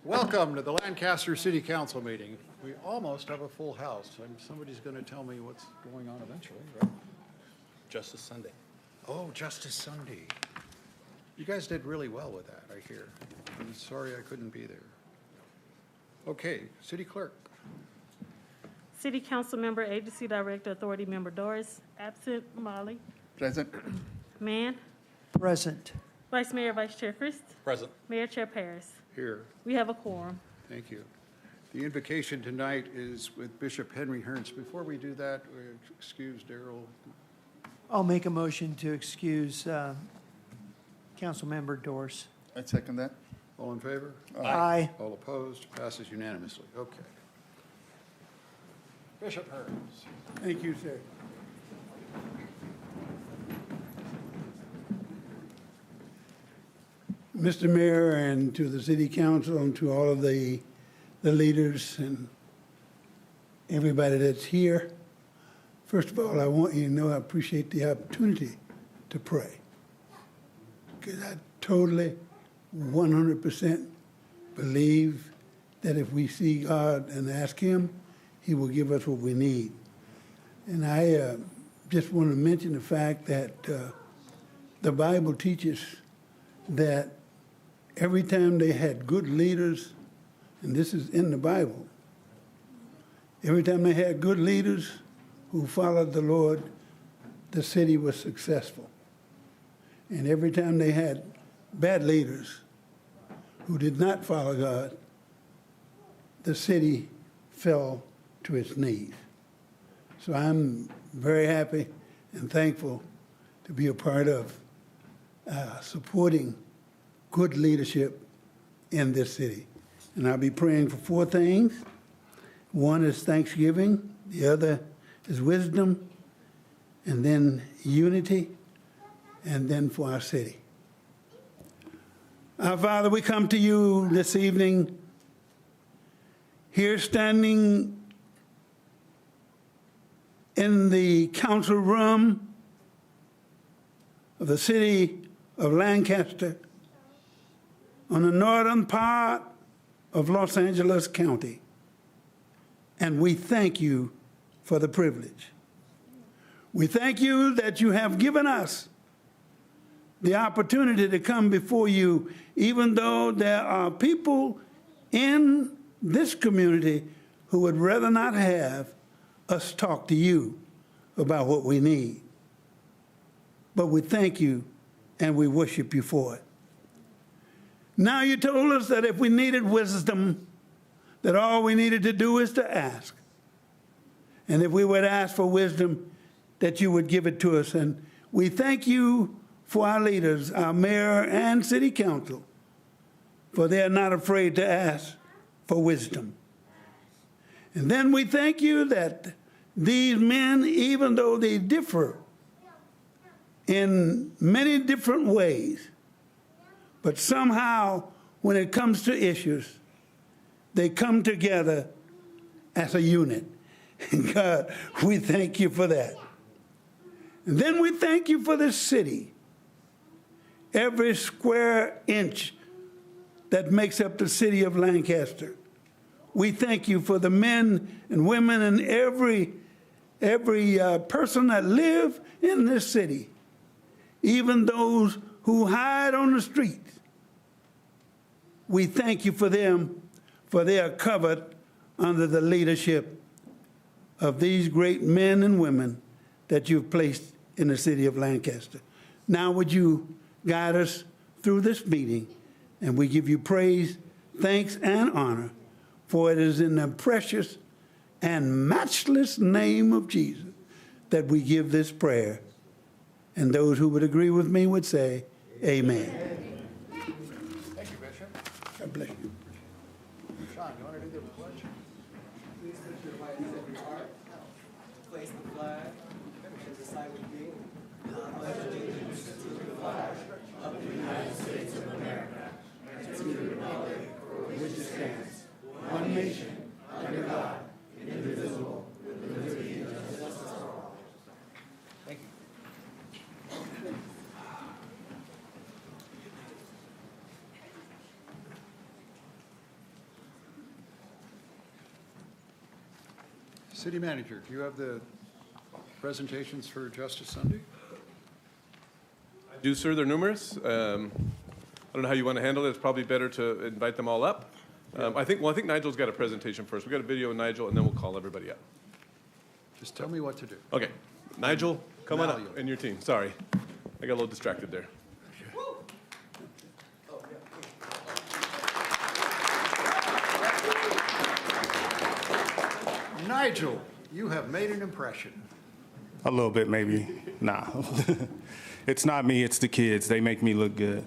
Welcome to the Lancaster City Council meeting. We almost have a full house, and somebody's going to tell me what's going on eventually, right? Justice Sunday. Oh, Justice Sunday. You guys did really well with that, I hear. I'm sorry I couldn't be there. Okay, City Clerk. City Council Member, Agency Director, Authority Member Doris, absent. Molly. Present. Mann. Present. Vice Mayor, Vice Chair Christ. Present. Mayor Chair Paris. Here. We have a quorum. Thank you. The invocation tonight is with Bishop Henry Hearns. Before we do that, excuse Darrell. I'll make a motion to excuse Councilmember Dorse. I second that. All in favor? Aye. All opposed? Passes unanimously. Okay. Bishop Hearns. Thank you, sir. Mr. Mayor, and to the City Council, and to all of the leaders and everybody that's here, first of all, I want you to know I appreciate the opportunity to pray. Because I totally, 100% believe that if we see God and ask Him, He will give us what we need. And I just want to mention the fact that the Bible teaches that every time they had good leaders, and this is in the Bible, every time they had good leaders who followed the Lord, the city was successful. And every time they had bad leaders who did not follow God, the city fell to its knees. So I'm very happy and thankful to be a part of supporting good leadership in this city. And I'll be praying for four things. One is thanksgiving, the other is wisdom, and then unity, and then for our city. Our Father, we come to you this evening, here standing in the council room of the city of Lancaster, on the northern part of Los Angeles County. And we thank you for the privilege. We thank you that you have given us the opportunity to come before you, even though there are people in this community who would rather not have us talk to you about what we need. But we thank you and we worship you for it. Now you told us that if we needed wisdom, that all we needed to do is to ask. And if we would ask for wisdom, that you would give it to us. And we thank you for our leaders, our mayor and city council, for they are not afraid to ask for wisdom. And then we thank you that these men, even though they differ in many different ways, but somehow when it comes to issues, they come together as a unit. And God, we thank you for that. And then we thank you for this city. Every square inch that makes up the city of Lancaster. We thank you for the men and women and every person that live in this city, even those who hide on the streets. We thank you for them, for they are covered under the leadership of these great men and women that you've placed in the city of Lancaster. Now would you guide us through this meeting, and we give you praise, thanks, and honor, for it is in the precious and matchless name of Jesus that we give this prayer. And those who would agree with me would say, amen. Thank you, Bishop. God bless you. Sean, you want to do the pledge? Please put your right hand on your heart. Place the flag and recite with me. I pledge allegiance to the flag of the United States of America and to the republic for which it stands, one nation, under God, indivisible, with liberty and justice for all. Thank you. City Manager, do you have the presentations for Justice Sunday? Do, sir. They're numerous. I don't know how you want to handle it. It's probably better to invite them all up. I think Nigel's got a presentation first. We've got a video of Nigel, and then we'll call everybody up. Just tell me what to do. Okay. Nigel, come on Now up, you'll- and your team. Sorry. I got a little distracted there. Nigel, you have made an impression. A little bit, maybe. Nah. It's not me, it's the kids. They make me look good.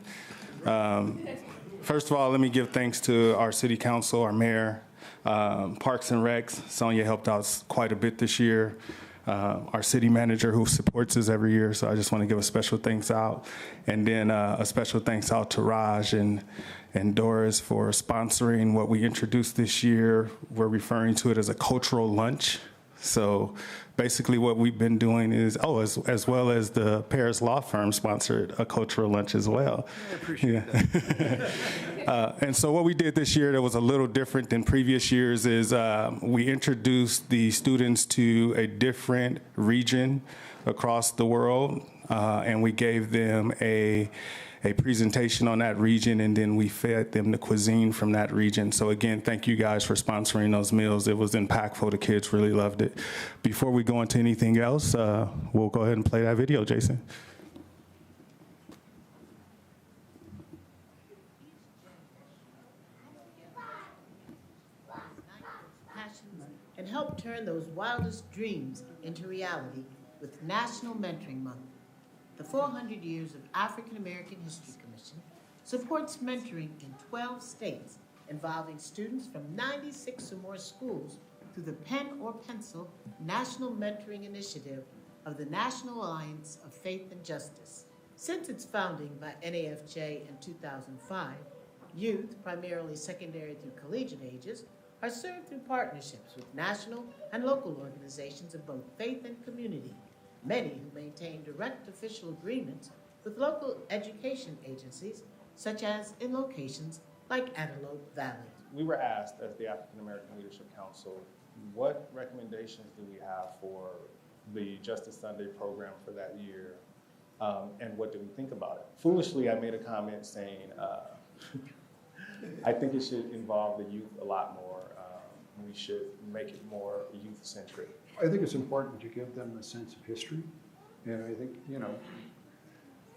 First of all, let me give thanks to our city council, our mayor, Parks and Recs. Sonia helped out quite a bit this year. Our city manager who supports us every year, so I just want to give a special thanks out. And then a special thanks out to Raj and Doris for sponsoring what we introduced this year. We're referring to it as a cultural lunch. So basically what we've been doing is, as well as the Paris Law Firm sponsored a cultural lunch as well. I appreciate that. And so what we did this year that was a little different than previous years is we introduced the students to a different region across the world, and we gave them a presentation on that region, and then we fed them the cuisine from that region. So again, thank you guys for sponsoring those meals. It was impactful. The kids really loved it. Before we go into anything else, we'll go ahead and play that video, Jason. Passions and help turn those wildest dreams into reality with National Mentoring Month. The 400 Years of African American History Commission supports mentoring in 12 states involving students from 96 or more schools through the Pen or Pencil National Mentoring Initiative of the National Alliance of Faith and Justice. Since its founding by NAFJ in 2005, youth, primarily secondary through collegiate ages, are served through partnerships with national and local organizations of both faith and community, many who maintain direct official agreements with local education agencies, such as in locations like Antelope Valley. We were asked as the African American Leadership Council, what recommendations do we have for the Justice Sunday program for that year, and what do we think about it? Foolishly, I made a comment saying, I think it should involve the youth a lot more. We should make it more youth-centric. I think it's important to give them a sense of history. And I think,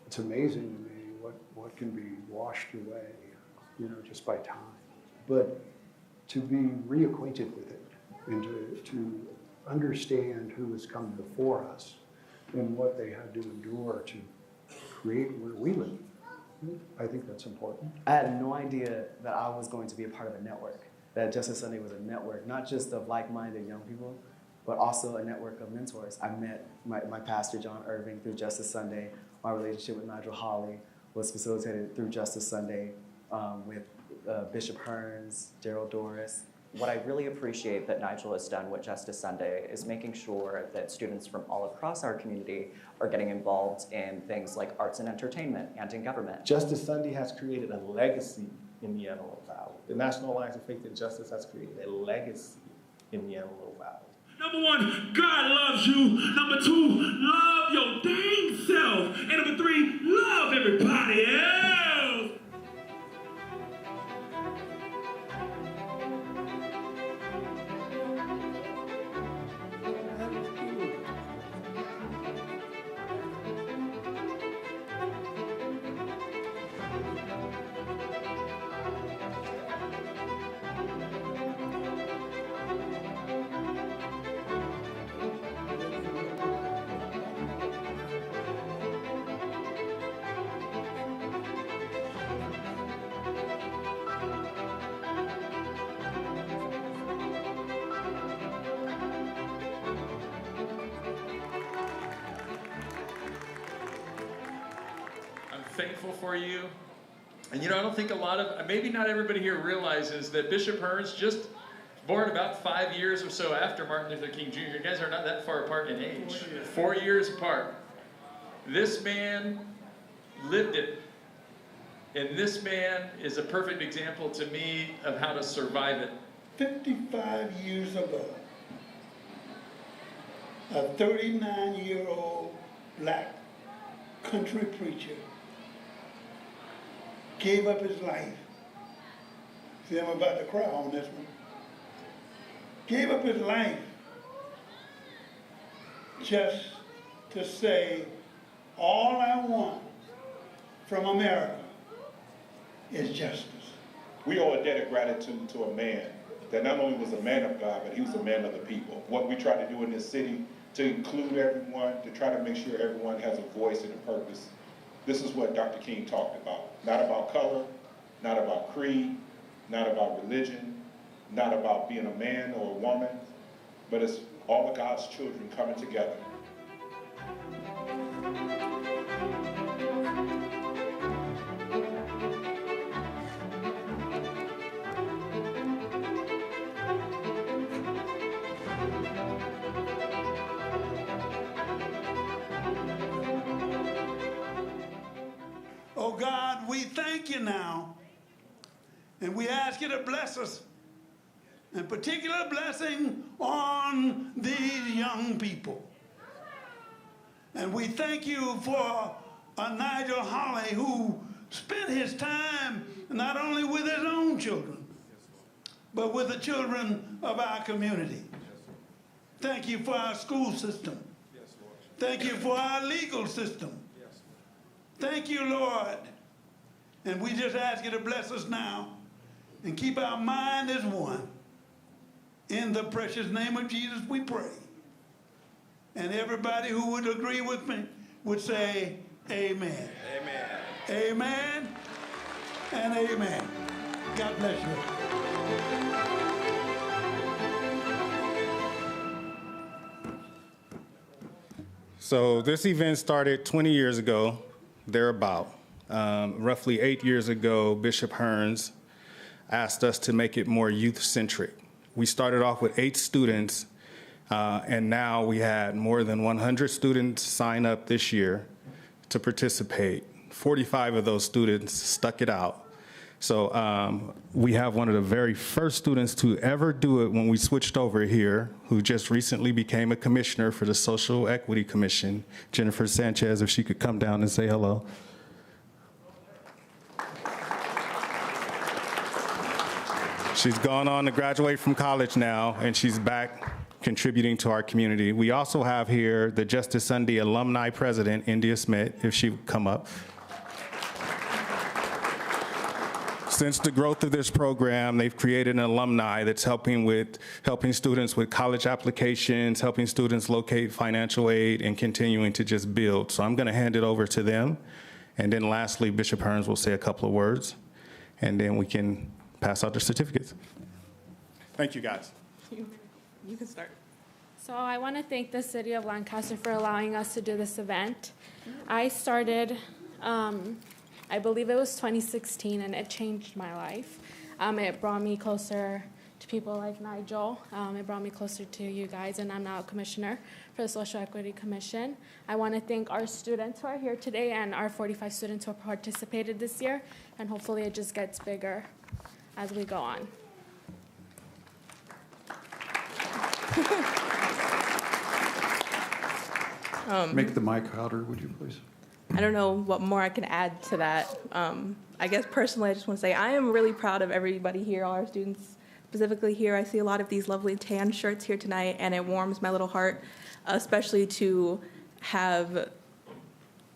it's amazing to me what can be washed away, just by time. But to be reacquainted with it and to understand who has come before us and what they had to endure to create where we live, I think that's important. I had no idea that I was going to be a part of a network, that Justice Sunday was a network, not just of like-minded young people, but also a network of mentors. I met my pastor, John Irving, through Justice Sunday. My relationship with Nigel Hawley was facilitated through Justice Sunday with Bishop Hearns, Gerald Doris. What I really appreciate that Nigel has done with Justice Sunday is making sure that students from all across our community are getting involved in things like arts and entertainment and in government. Justice Sunday has created a legacy in the Antelope Valley. The National Alliance of Faith and Justice has created a legacy in the Antelope Valley. Number one, God loves you. Number two, love your dang self. And number three, love everybody else. Thankful for you. And I don't think maybe not everybody here realizes that Bishop Hearns just born about 5 years or so after Martin Luther King Jr. You guys are not that far apart in age. 4 years apart. This man lived it. And this man is a perfect example to me of how to survive it. 55 years ago, a 39-year-old black country preacher gave up his life. See, I'm about to cry on this one. Gave up his life just to say, all I want from America is justice. We owe a debt of gratitude to a man that not only was a man of God, but he was a man of the people. What we try to do in this city, to include everyone, to try to make sure everyone has a voice and a purpose. This is what Dr. King talked about. Not about color, not about creed, not about religion, not about being a man or a woman, but it's all of God's children coming together. Oh God, we thank you now, and we ask you to bless us, and particular blessing on these young people. And we thank you for Nigel Holly, who spent his time not only with his own children, but with the children of our community. Thank you for our school system. Thank you for our legal system. Thank you, Lord. And we just ask you to bless us now and keep our mind as one. In the precious name of Jesus, we pray. And everybody who would agree with me would say, amen. Amen. Amen and amen. God bless you. So this event started 20 years ago, thereabout. Roughly 8 years ago, Bishop Hearns asked us to make it more youth-centric. We started off with 8 students, and now we had more than 100 students sign up this year to participate. 45 of those students stuck it out. So we have one of the very first students to ever do it when we switched over here, who just recently became a commissioner for the Social Equity Commission, Jennifer Sanchez, if she could come down and say hello. She's gone on to graduate from college now, and she's back contributing to our community. We also have here the Justice Sunday alumni president, India Smith, if she would come up. Since the growth of this program, they've created an alumni that's helping students with college applications, helping students locate financial aid, and continuing to just build. So I'm going to hand it over to them. And then lastly, Bishop Hearns will say a couple of words, and then we can pass out the certificates. Thank you, guys. You can start. So I want to thank the City of Lancaster for allowing us to do this event. I started, I believe it was 2016, and it changed my life. It brought me closer to people like Nigel. It brought me closer to you guys, and I'm now a commissioner for the Social Equity Commission. I want to thank our students who are here today and our 45 students who participated this year, and hopefully it just gets bigger as we go on. Make the mic louder, would you please? I don't know what more I can add to that. I guess personally, I just want to say I am really proud of everybody here, all our students specifically here. I see a lot of these lovely tan shirts here tonight, and it warms my little heart, especially to have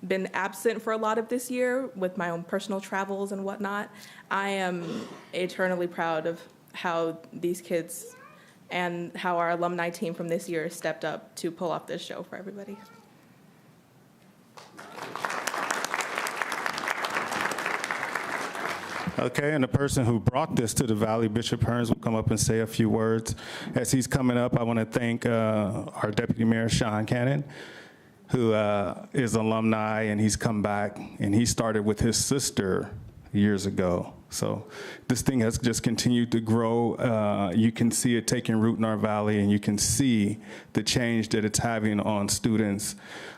been absent for a lot of this year with my own personal travels and whatnot. I am eternally proud of how these kids and how our alumni team from this year stepped up to pull off this show for everybody. Okay, and the person who brought this to the Valley, Bishop Hearns, will come up and say a few words. As he's coming up, I want to thank our Deputy Mayor, Sean Cannon, who is alumni, and he's come back, and he started with his sister years ago. So this thing has just continued to grow. You can see it taking root in our valley, and you can see the change that it's having on students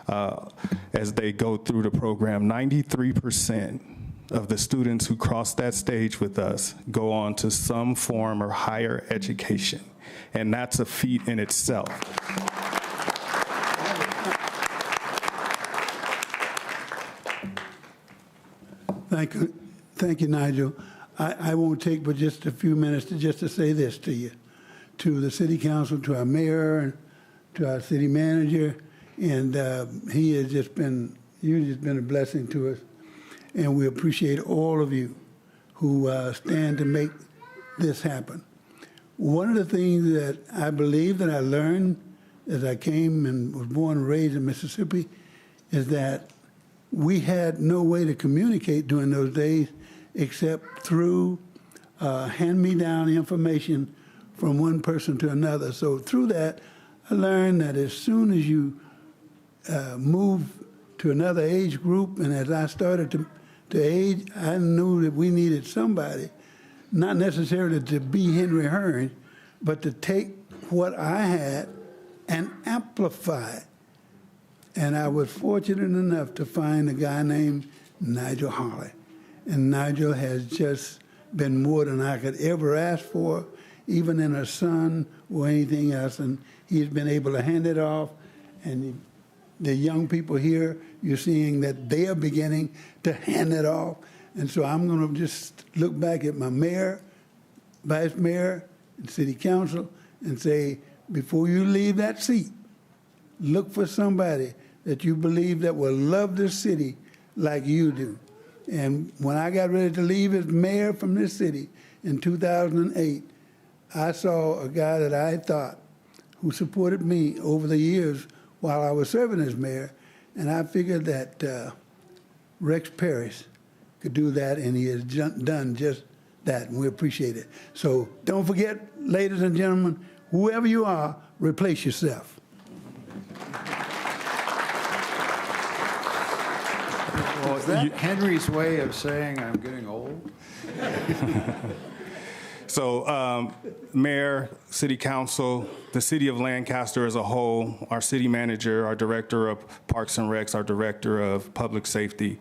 as they go through the program. 93% of the students who cross that stage with us go on to some form or higher education, and that's a feat in itself. Thank you, Nigel. I won't take but just a few minutes to say this to you, to the city council, to our mayor, and to our city manager, and you've just been a blessing to us, and we appreciate all of you who stand to make this happen. One of the things that I believe that I learned as I came and was born and raised in Mississippi is that we had no way to communicate during those days except through hand-me-down information from one person to another. So through that, I learned that as soon as you move to another age group, and as I started to age, I knew that we needed somebody, not necessarily to be Henry Hearn, but to take what I had and amplify it. And I was fortunate enough to find a guy named Nigel Holly. And Nigel has just been more than I could ever ask for, even in a son or anything else. And he's been able to hand it off. And the young people here, you're seeing that they are beginning to hand it off. And so I'm going to just look back at my mayor, vice mayor, and city council and say, before you leave that seat, look for somebody that you believe that will love this city like you do. And when I got ready to leave as mayor from this city in 2008, I saw a guy that I thought who supported me over the years while I was serving as mayor, and I figured that Rex Parrish could do that, and he has done just that, and we appreciate it. So don't forget, ladies and gentlemen, whoever you are, replace yourself. Well, is that Henry's way of saying I'm getting old? So, Mayor, City Council, the City of Lancaster as a whole, our city manager, our Director of Parks and Recs, our Director of Public Safety,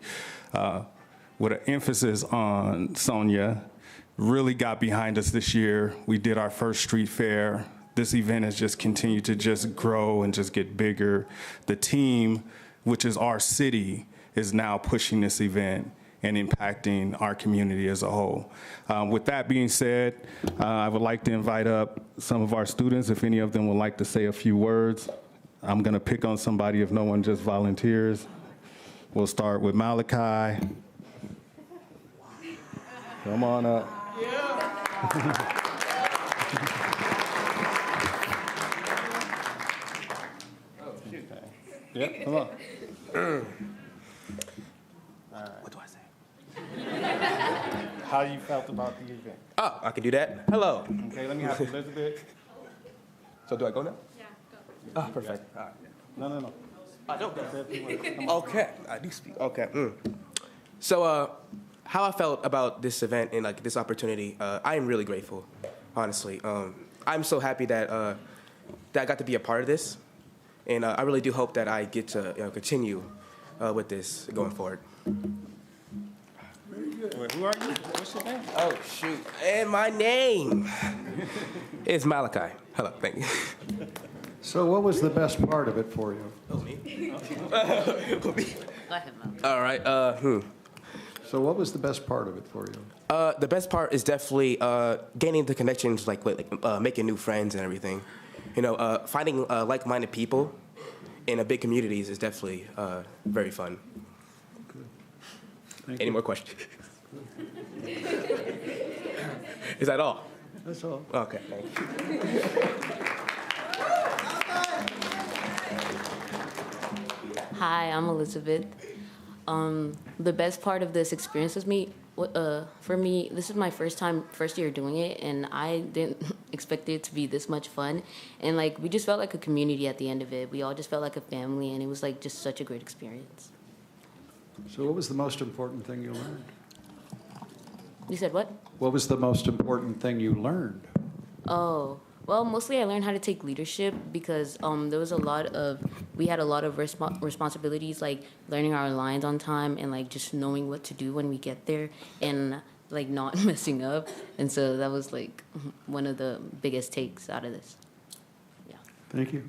with an emphasis on Sonia, really got behind us this year. We did our first street fair. This event has just continued to just grow and just get bigger. The team, which is our city, is now pushing this event and impacting our community as a whole. With that being said, I would like to invite up some of our students, if any of them would like to say a few words. I'm gonna pick on somebody if no one just volunteers. We'll start with Malachi. Come on up. Yeah, come on. What do I say? How you felt about the event? Oh, I can do that. Hello. Okay, let me have Elizabeth. So do I go now? Yeah, go. Oh, perfect. All right. No. I don't go. Okay, I do speak. Okay. So, how I felt about this event and like this opportunity, I am really grateful, honestly. I'm so happy that that I got to be a part of this, and I really do hope that I get to continue with this going forward. Very good. Wait, who are you? What's your name? Oh shoot! And my name is Malachi. Hello, thank you. So what was the best part of it for you? Oh, me? Go ahead, Malachi. All right. So what was the best part of it for you? The best part is definitely gaining the connections, like making new friends and everything. You know, finding like-minded people in a big communities is definitely very fun. Any more questions? Is that all? That's all. Okay, thank you. Hi, I'm Elizabeth. The best part of this experience for me, this is my first year doing it, and I didn't expect it to be this much fun. And like, we just felt like a community at the end of it. We all just felt like a family, and it was like just such a great experience. So what was the most important thing you learned? You said what? What was the most important thing you learned? Oh, well, mostly I learned how to take leadership because we had a lot of responsibilities, like learning our lines on time and like just knowing what to do when we get there and like not messing up. And so that was like one of the biggest takes out of this. Yeah. Thank you.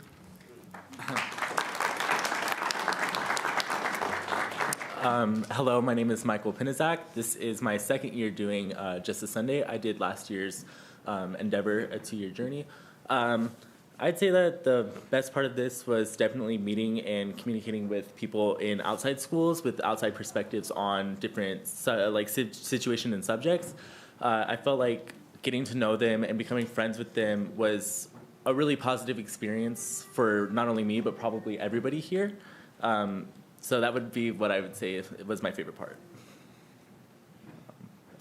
Hello, my name is Michael Pinizak. This is my second year doing Just a Sunday. I did last year's Endeavor, a 2-year journey. I'd say that the best part of this was definitely meeting and communicating with people in outside schools with outside perspectives on different situations and subjects. I felt like getting to know them and becoming friends with them was a really positive experience for not only me, but probably everybody here. So that would be what I would say it was my favorite part.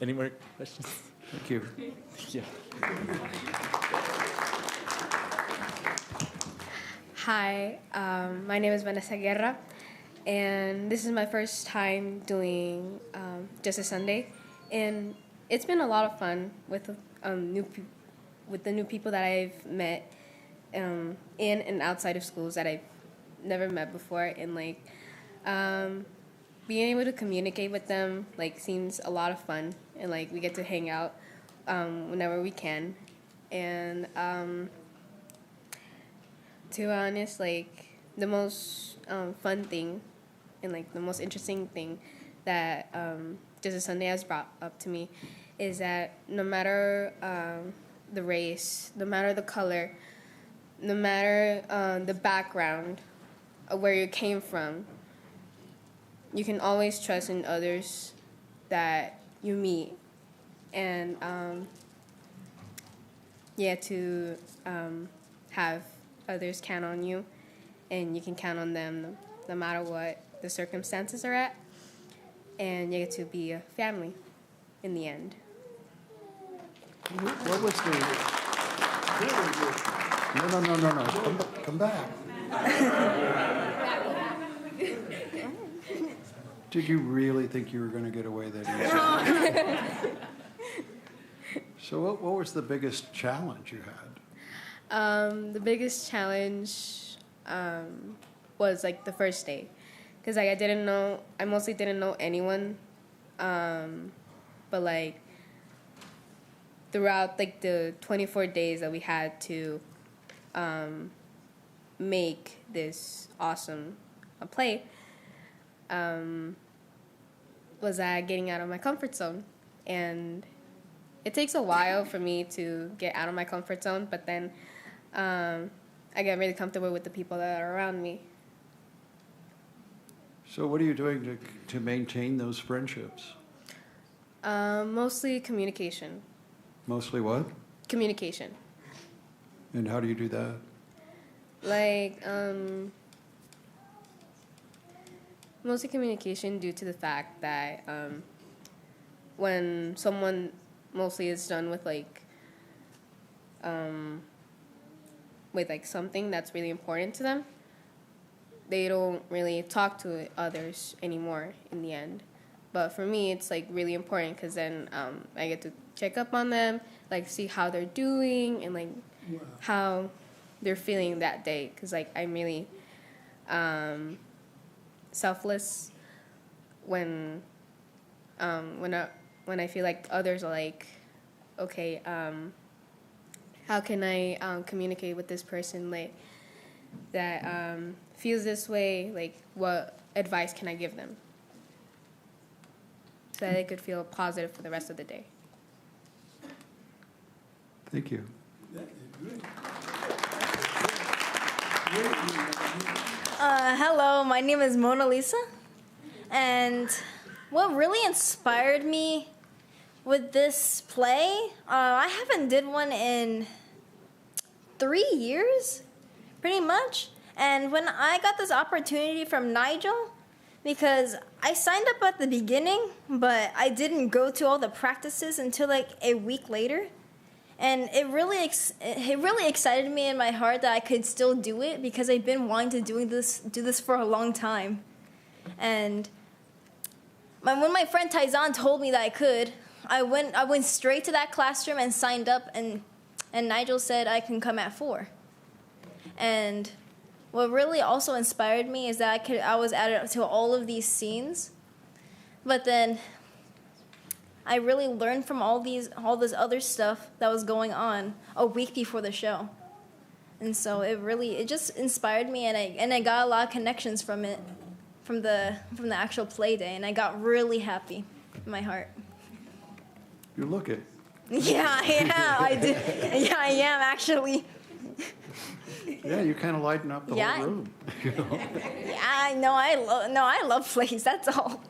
Any more questions? Thank you. Yeah. Hi, my name is Vanessa Guerra, and this is my first time doing Just a Sunday, and it's been a lot of fun with the new people that I've met in and outside of schools that I've never met before, and being able to communicate with them seems a lot of fun, and we get to hang out whenever we can, and. To be honest, the most fun thing and the most interesting thing that Just a Sunday has brought up to me is that no matter the race, no matter the color, no matter the background of where you came from, you can always trust in others that you meet, and to have others count on you, and you can count on them no matter what the circumstances are at, and you get to be a family in the end. What was the... No. Come back. Did you really think you were going to get away that easy? So what was the biggest challenge you had? The biggest challenge was the first day, because I mostly didn't know anyone, but throughout the 24 days that we had to make this awesome play, was getting out of my comfort zone, and it takes a while for me to get out of my comfort zone, but then I get really comfortable with the people that are around me. So what are you doing to maintain those friendships? Mostly communication. Mostly what? Communication. And how do you do that? Mostly communication due to the fact that when someone mostly is done with something that's really important to them, they don't really talk to others anymore in the end. But for me, it's really important, because then I get to check up on them, see how they're doing and how they're feeling that day, because I'm really selfless when I feel like others are okay, how can I communicate with this person that feels this way? What advice can I give them so that they could feel positive for the rest of the day? Thank you. Hello, my name is Mona Lisa, and what really inspired me with this play, I haven't did one in 3 years, pretty much. And when I got this opportunity from Nigel, because I signed up at the beginning, but I didn't go to all the practices until a week later. And it really excited me in my heart that I could still do it, because I've been wanting to do this for a long time. And when my friend Taizan told me that I could, I went straight to that classroom and signed up, and Nigel said I can come at 4. And what really also inspired me is that I was added to all of these scenes, but then I really learned from all this other stuff that was going on a week before the show. And so it just inspired me, and I got a lot of connections from it from the actual play day, and I got really happy in my heart. You look it. Yeah, I am. I do. Yeah, I am actually. Yeah, you kind of lighten up the Yeah. whole room. You know? Yeah, I love plays. That's all.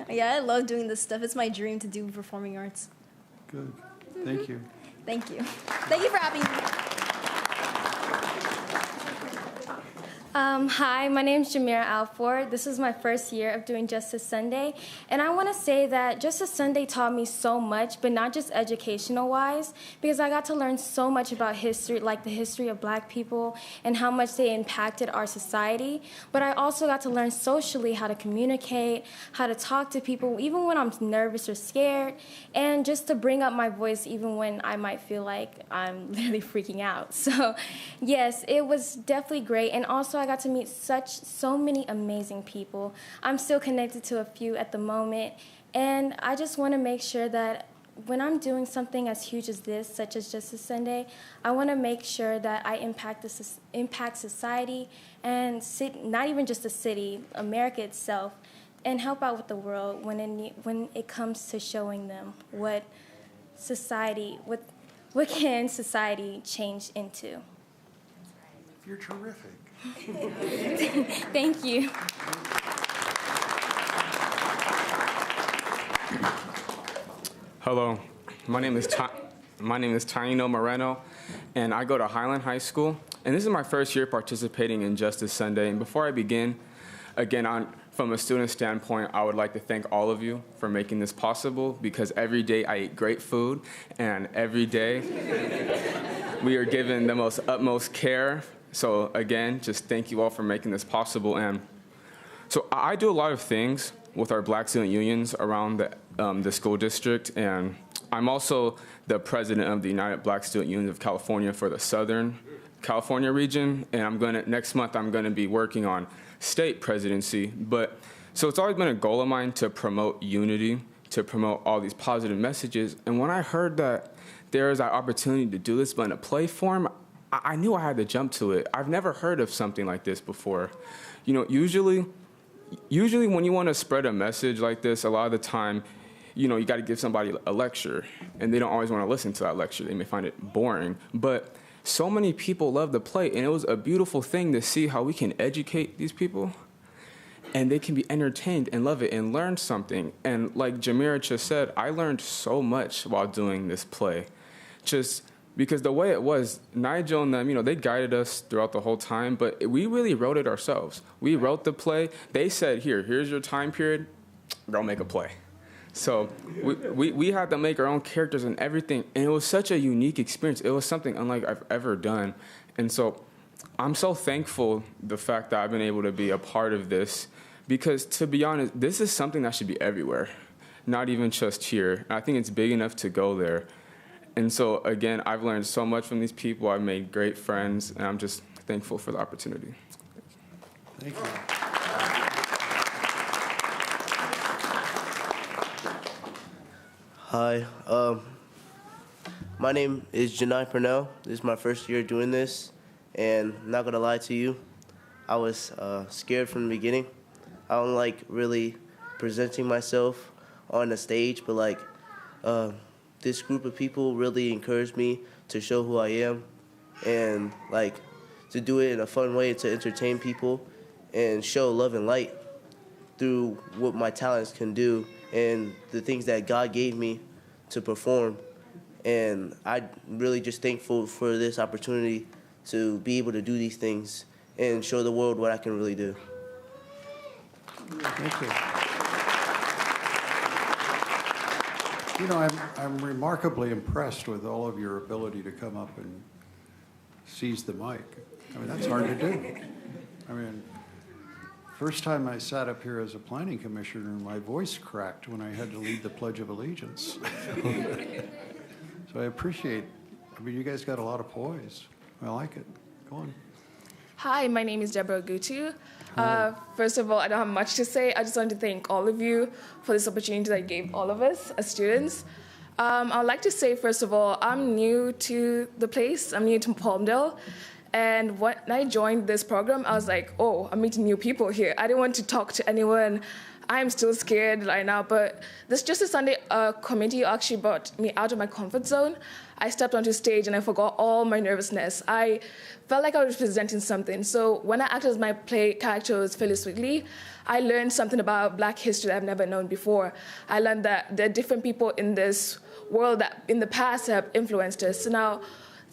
Yeah, I love doing this stuff. It's my dream to do performing arts. Good. Thank you. Thank you. Thank you for having me. Hi, my name is Jamira Alford. This is my first year of doing Justice Sunday. And I want to say that Justice Sunday taught me so much, but not just educational-wise, because I got to learn so much about history, like the history of Black people and how much they impacted our society. But I also got to learn socially how to communicate, how to talk to people, even when I'm nervous or scared, and just to bring up my voice even when I might feel like I'm literally freaking out. So, yes, it was definitely great. And also, I got to meet so many amazing people. I'm still connected to a few at the moment, and I just want to make sure that when I'm doing something as huge as this, such as Justice Sunday, I want to make sure that I impact society and not even just the city, America itself, and help out with the world when it comes to showing them what can society change into. You're terrific. Thank you. Hello, my name is Taino Moreno, and I go to Highland High School. And this is my first year participating in Justice Sunday. And before I begin, again, from a student standpoint, I would like to thank all of you for making this possible, because every day I eat great food, and every day we are given the utmost care. So again, just thank you all for making this possible. And so I do a lot of things with our Black student unions around the school district, and I'm also the president of the United Black Student Unions of California for the Southern California region, and next month I'm gonna be working on state presidency. But so it's always been a goal of mine to promote unity, to promote all these positive messages. And when I heard that there is an opportunity to do this, but in a play form, I knew I had to jump to it. I've never heard of something like this before. You know, usually when you want to spread a message like this, a lot of the time, you got to give somebody a lecture, and they don't always want to listen to that lecture. They may find it boring. But so many people love the play, and it was a beautiful thing to see how we can educate these people, and they can be entertained and love it and learn something. And like Jamira just said, I learned so much while doing this play. Just because the way it was, Nigel and them, they guided us throughout the whole time, but we really wrote it ourselves. We wrote the play. They said, here's your time period, go make a play. So we had to make our own characters and everything, and it was such a unique experience. It was something unlike I've ever done. And so I'm so thankful the fact that I've been able to be a part of this, because to be honest, this is something that should be everywhere, not even just here. I think it's big enough to go there. And so, again, I've learned so much from these people. I've made great friends, and I'm just thankful for the opportunity. Thank you. Hi, my name is Janai Purnell. This is my first year doing this, and I'm not gonna lie to you, I was scared from the beginning. I don't like really presenting myself on the stage, but this group of people really encouraged me to show who I am, and to do it in a fun way, to entertain people and show love and light through what my talents can do and the things that God gave me to perform. And I'm really just thankful for this opportunity to be able to do these things and show the world what I can really do. Thank you. I'm remarkably impressed with all of your ability to come up and seize the mic. I mean, that's hard to do. I mean, first time I sat up here as a planning commissioner, my voice cracked when I had to lead the Pledge of Allegiance. So I appreciate, you guys got a lot of poise. I like it. Go on. Hi, my name is Deborah Gutu. First of all, I don't have much to say. I just want to thank all of you for this opportunity that you gave all of us as students. I'd like to say, first of all, I'm new to the place. I'm new to Palmdale. And when I joined this program, I was like, oh, I'm meeting new people here. I didn't want to talk to anyone. I'm still scared right now, but this Justice Sunday committee actually brought me out of my comfort zone. I stepped onto stage and I forgot all my nervousness. I felt like I was presenting something. So when I acted as my play character was Phyllis Wheatley, I learned something about Black history that I've never known before. I learned that there are different people in this world that in the past have influenced us. So now,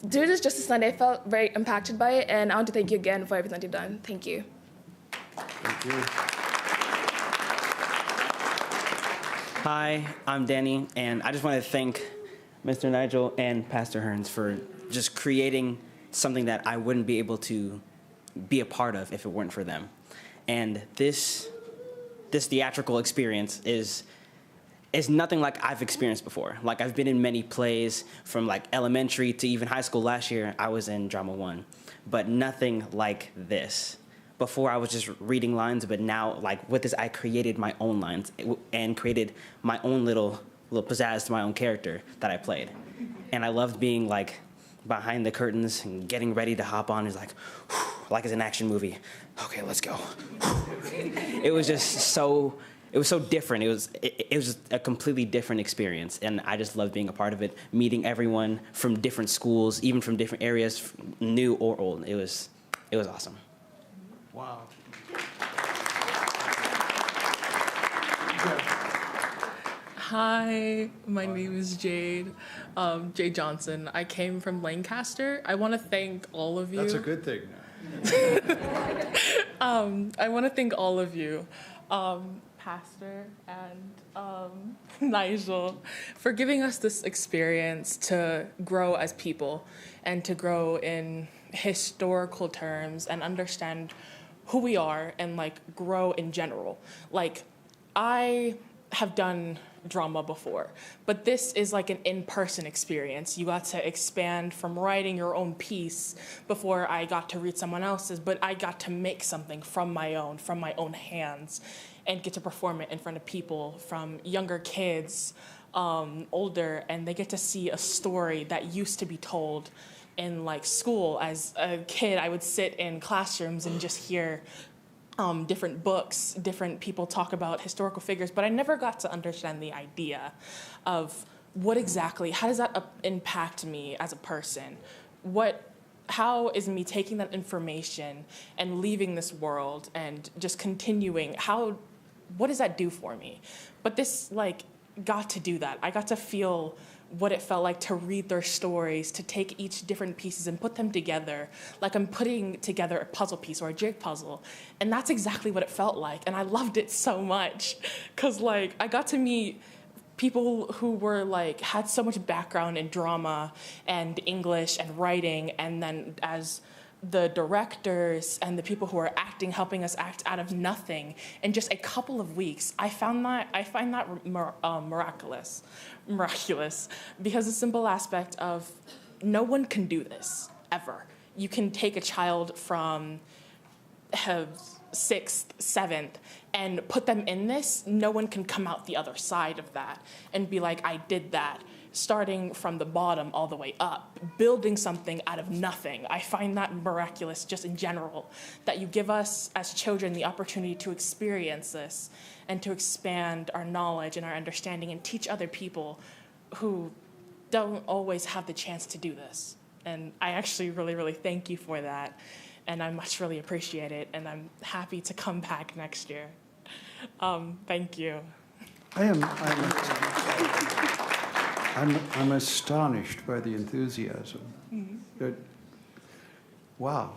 during this Justice Sunday, I felt very impacted by it, and I want to thank you again for everything you've done. Thank you. Thank you. Hi, I'm Danny, and I just want to thank Mr. Nigel and Pastor Hearns for just creating something that I wouldn't be able to be a part of if it weren't for them. And this theatrical experience is nothing like I've experienced before. Like, I've been in many plays from like elementary to even high school. Last year, I was in Drama 1, but nothing like this. Before, I was just reading lines, but now, like, with this, I created my own lines and created my own little pizzazz to my own character that I played. And I loved being, like, behind the curtains and getting ready to hop on. It's like it's an action movie. Okay, let's go. It was just so... It was so different. It was just a completely different experience, and I just loved being a part of it, meeting everyone from different schools, even from different areas, new or old. It was awesome. Wow. Hi, my name is Jade, Jade Johnson. I came from Lancaster. I want to thank all of you. That's a good thing. I want to thank all of you, Pastor and Nigel, for giving us this experience to grow as people and to grow in historical terms and understand who we are and like grow in general. Like, I have done drama before, but this is like an in-person experience. You got to expand from writing your own piece before I got to read someone else's, but I got to make something from my own hands and get to perform it in front of people, from younger kids, older, and they get to see a story that used to be told in like school. As a kid, I would sit in classrooms and just hear different books, different people talk about historical figures, but I never got to understand the idea of what exactly, how does that impact me as a person? How is me taking that information and leaving this world and just continuing, what does that do for me? But this got to do that. I got to feel what it felt like to read their stories, to take each different pieces and put them together, like I'm putting together a puzzle piece or a jig puzzle. And that's exactly what it felt like. And I loved it so much because I got to meet people who were had so much background in drama and English and writing, and then as the directors and the people who are acting, helping us act out of nothing in just a couple of weeks, I find that miraculous, because the simple aspect of no one can do this ever. You can take a child from 6th, 7th, and put them in this. No one can come out the other side of that and be like, I did that. Starting from the bottom all the way up, building something out of nothing. I find that miraculous just in general, that you give us as children the opportunity to experience this and to expand our knowledge and our understanding and teach other people who don't always have the chance to do this. And I actually really, really thank you for that. And I much really appreciate it. And I'm happy to come back next year. Thank you. I'm astonished by the enthusiasm. Mm-hmm. Wow.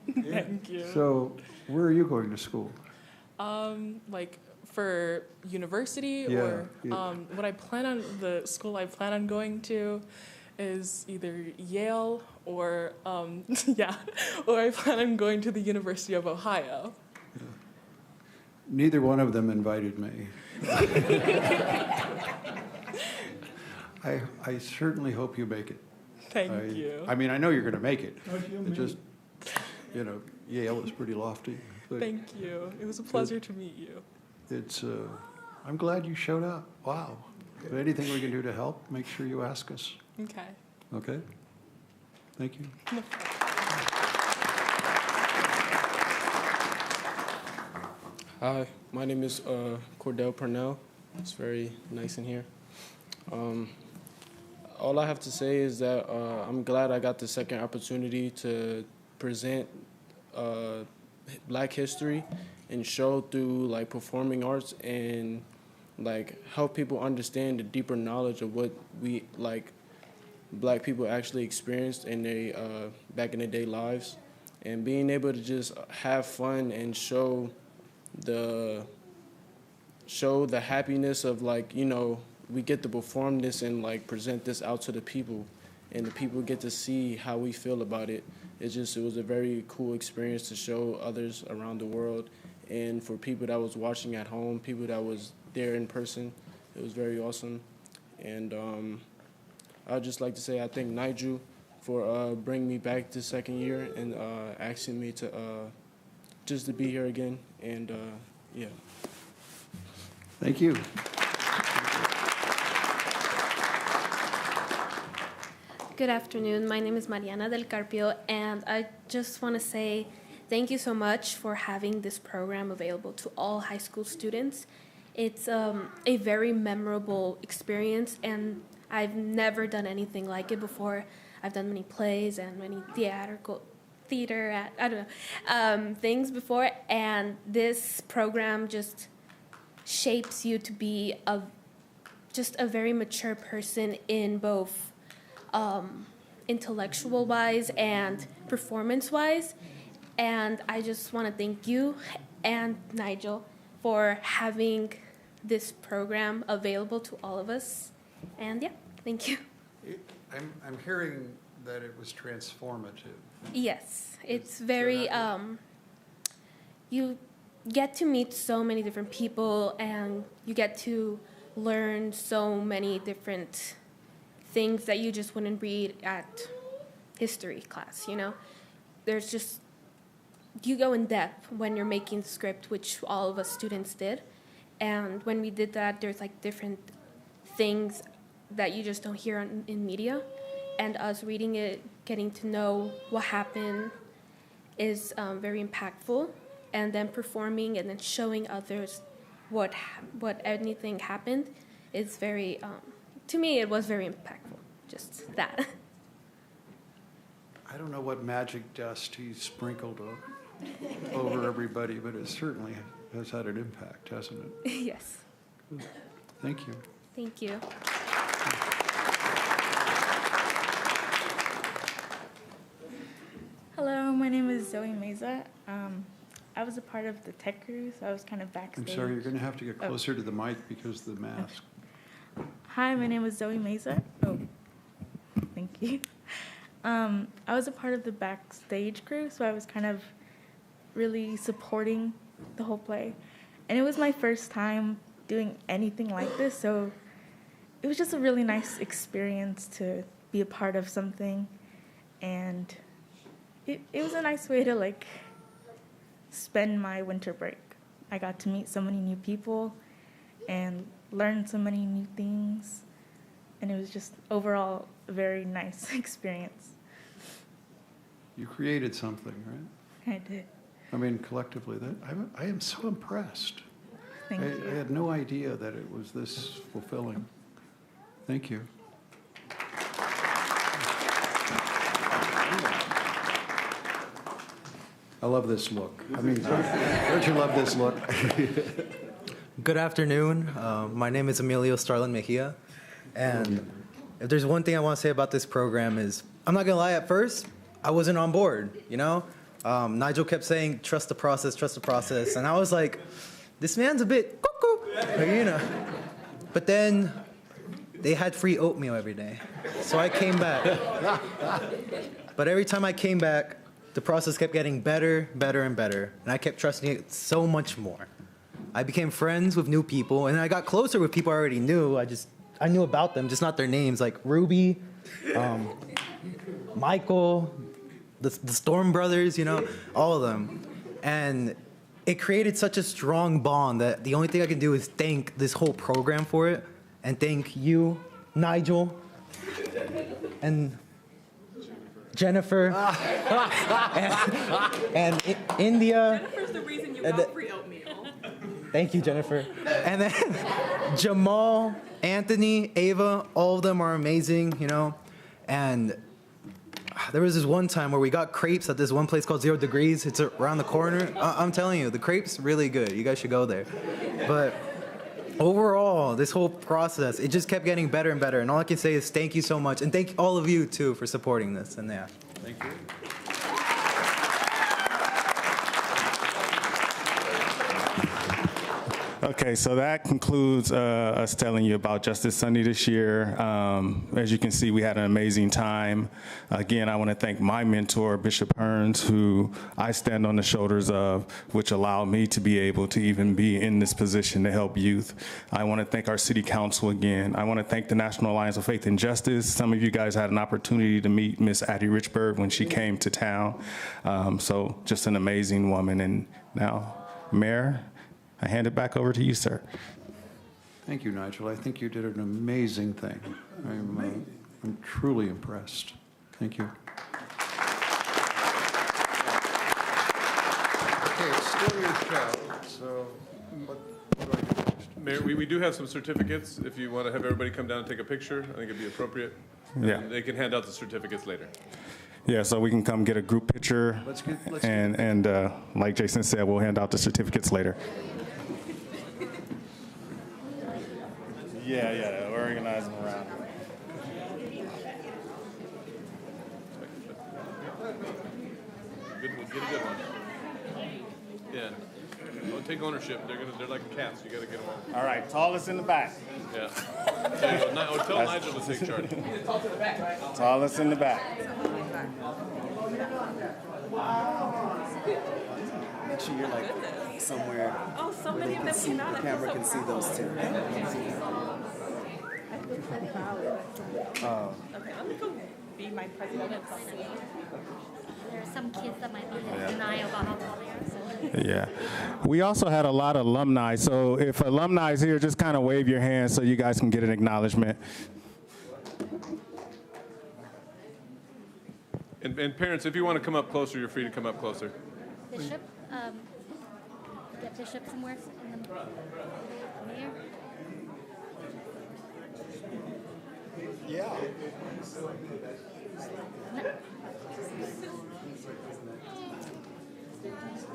Thank you. So, where are you going to school? For university, Yeah, or yeah. what I plan on, the school I plan on going to is either Yale or, or I plan on going to the University of Ohio. Neither one of them invited me. I certainly hope you make it. Thank you. I mean, I know you're going to make it. Oh, you It may. just, Yale is pretty lofty. But Thank you. It was a pleasure to meet you. It's, I'm glad you showed up. Wow. If anything we can do to help, make sure you ask us. Okay. Okay? Thank you. Hi, my name is Cordell Purnell. It's very nice in here. All I have to say is that I'm glad I got the second opportunity to present Black history and show through like performing arts and like help people understand the deeper knowledge of what we like Black people actually experienced in their back in their day lives, and being able to just have fun and show the happiness of like, you know, we get to perform this and like present this out to the people, and the people get to see how we feel about it. It was a very cool experience to show others around the world, and for people that was watching at home, people that was there in person, it was very awesome. And I'd just like to say I thank Nigel for bringing me back this second year and asking me to just to be here again, and yeah. Thank you. Good afternoon. My name is Mariana del Carpio, and I just want to say thank you so much for having this program available to all high school students. It's a very memorable experience, and I've never done anything like it before. I've done many plays and many things before, and this program just shapes you to be just a very mature person in both intellectual-wise and performance-wise. And I just want to thank you and Nigel for having this program available to all of us. And yeah, thank you. I'm hearing that it was transformative. Yes, it's very, you get to meet so many different people, and you get to learn so many different things that you just wouldn't read at history class, you know? There's just, you go in depth when you're making the script, which all of us students did. And when we did that, there's like different things that you just don't hear in media. And us reading it, getting to know what happened is very impactful. And then performing and then showing others what anything happened is very, to me, it was very impactful, just that. I don't know what magic dust he sprinkled over everybody, but it certainly has had an impact, hasn't it? Yes. Good. Thank you. Thank you. Hello, my name is Zoe Meza. I was a part of the tech crew, so I was kind of backstage. I'm sorry, you're going to have to get closer to the mic because of the mask. Hi, my name is Zoe Meza. Oh, thank you. I was a part of the backstage crew, so I was kind of really supporting the whole play. And it was my first time doing anything like this, so it was just a really nice experience to be a part of something. And it was a nice way to like spend my winter break. I got to meet so many new people and learn so many new things, and it was just overall a very nice experience. You created something, right? I did. I mean, collectively, I am so impressed. Thank you. I had no idea that it was this fulfilling. Thank you. I love this look. I mean, don't you love this look? Good afternoon. My name is Emilio Starlin Mejia. And if there's one thing I want to say about this program is, I'm not going to lie, at first, I wasn't on board, you know? Nigel kept saying, trust the process. And I was like, this man's a bit cuckoo, like, you know. But then they had free oatmeal every day. So I came back. But every time I came back, the process kept getting better, and better. And I kept trusting it so much more. I became friends with new people, and I got closer with people I already knew. I knew about them, just not their names, like Ruby, Michael, the Storm Brothers, you know, all of them. And it created such a strong bond that the only thing I can do is thank this whole program for it, and thank you, Nigel, and Jennifer, and India. Jennifer's the reason you got free oatmeal. Thank you, Jennifer. And then Jamal, Anthony, Ava, all of them are amazing, you know. And there was this one time where we got crepes at this one place called 0 Degrees. It's around the corner. I'm telling you, the crepes really good. You guys should go there. But overall, this whole process, it just kept getting better and better. And all I can say is thank you so much. And thank all of you, too, for supporting this. And yeah. Thank you. Okay, so that concludes us telling you about Justice Sunday this year. As you can see, we had an amazing time. Again, I want to thank my mentor, Bishop Hearns, who I stand on the shoulders of, which allowed me to be able to even be in this position to help youth. I want to thank our city council again. I want to thank the National Alliance of Faith and Justice. Some of you guys had an opportunity to meet Miss Addie Richburg when she came to town. So just an amazing woman. And now, Mayor, I hand it back over to you, sir. Thank you, Nigel. I think you did an amazing thing. I'm truly impressed. Thank you. Okay, it's still your show, so what do I do next? Mayor, we do have some certificates. If you want to have everybody come down and take a picture, I think it'd be appropriate. Yeah. And they can hand out the certificates later. Yeah, so we can come get a group picture. And like Jason said, we'll hand out the certificates later. Yeah, organize them around. Get a good one. Yeah. Don't take ownership. They're like cats. You got to get them all. All right, tallest in the back. Yeah. There you go. Tell Nigel to take charge. Tallest in the back. Make sure you're like somewhere. Oh, so many of them cannot. The camera can see those too. Okay, let me go be my president. There are some kids that might be in denial about how tall they are. So. Yeah. We also had a lot of alumni, so if alumni is here, just kind of wave your hand so you guys can get an acknowledgement. And parents, if you want to come up closer, you're free to come up closer. Bishop, get Bishop somewhere in the mayor. Yeah.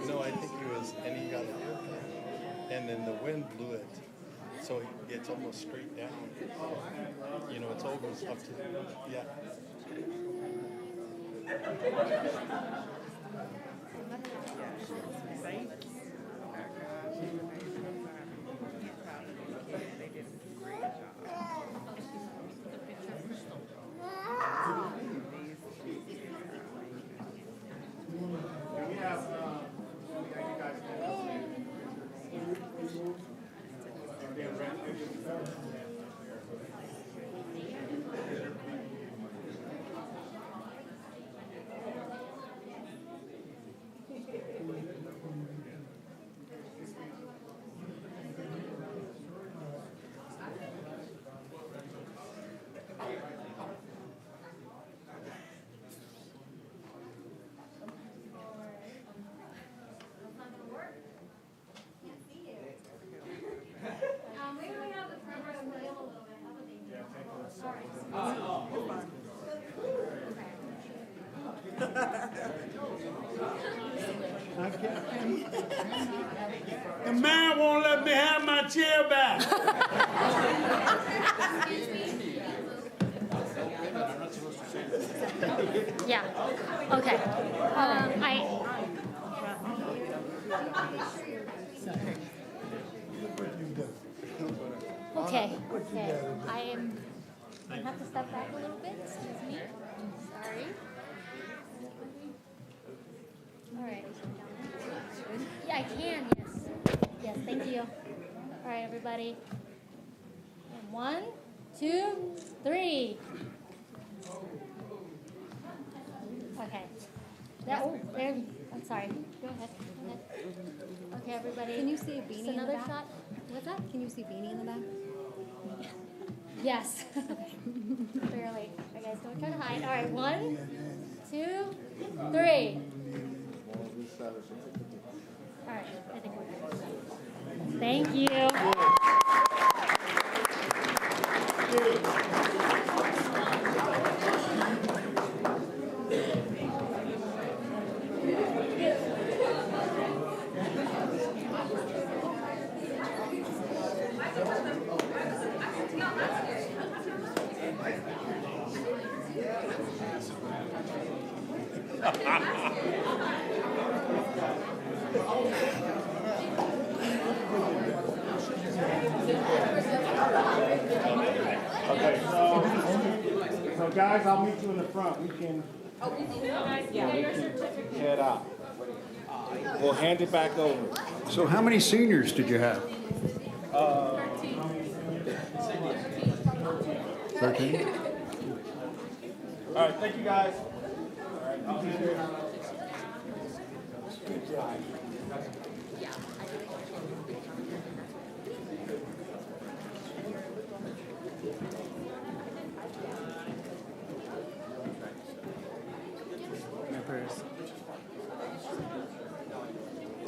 No, I think he was, and he got a haircut, and then the wind blew it, so it's almost straight down. You know, it's almost up to, yeah. The man won't let me have my chair back. Yeah. Okay. Okay. I have to step back a little bit. Excuse me. Sorry. All right. Yeah, I can. Yes. Yes. Thank you. All right, everybody. And 1, 2, 3. Okay. There. I'm sorry. Go ahead. Okay, everybody. Can you see a beanie in the another back? shot. What's that? Can you see Beanie in the back? Yes. Barely. Okay, so we're trying to hide. All right, 1, 2, 3. All right, I think we're good. Thank you. Okay, so guys, I'll meet you in the front. We can head out. We'll hand it back over. So how many seniors did you have? 13. All right, thank you guys. All right, I'll hand it. Good job. My purse.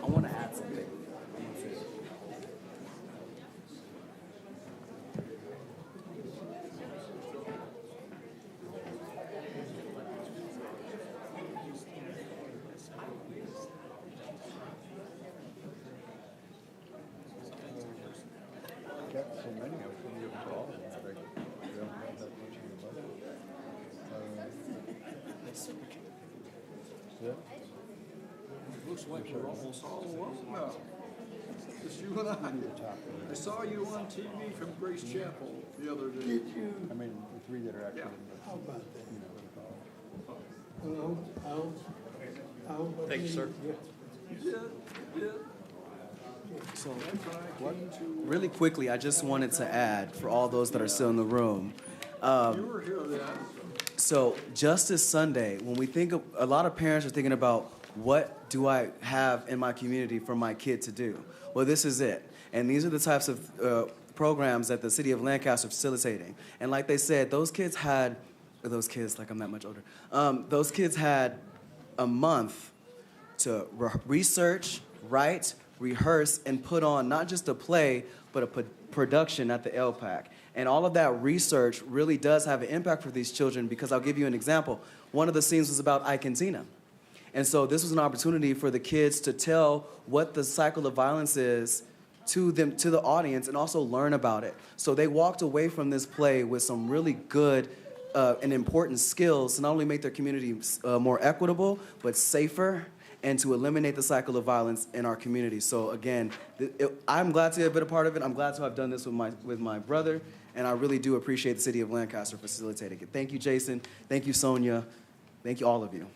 I want to add something. Got so many of them, you have to all of them. They don't have that much in the budget. Yeah. Looks like we're almost all alone now. Just you and I. I saw you on TV from Grace Chapel the other day. Did you? I mean, the three that are actually in the, How about that? you know, in college. Hello? Thank you, sir. Yeah. So, really quickly, I just wanted to add for all those that are still in the room. You were here then. So, Justice Sunday, when we think of, a lot of parents are thinking about what do I have in my community for my kid to do? Well, this is it. And these are the types of programs that the city of Lancaster is facilitating. And like they said, those kids, like I'm that much older, those kids had a month to research, write, rehearse, and put on not just a play, but a production at the LPAC. And all of that research really does have an impact for these children, because I'll give you an example. One of the scenes was about Ike and Tina. And so this was an opportunity for the kids to tell what the cycle of violence is to them, to the audience, and also learn about it. So they walked away from this play with some really good and important skills to not only make their community more equitable, but safer, and to eliminate the cycle of violence in our community. So again, I'm glad to have been a part of it. I'm glad to have done this with my brother, and I really do appreciate the city of Lancaster facilitating it. Thank you, Jason. Thank you, Sonia. Thank you, all of you.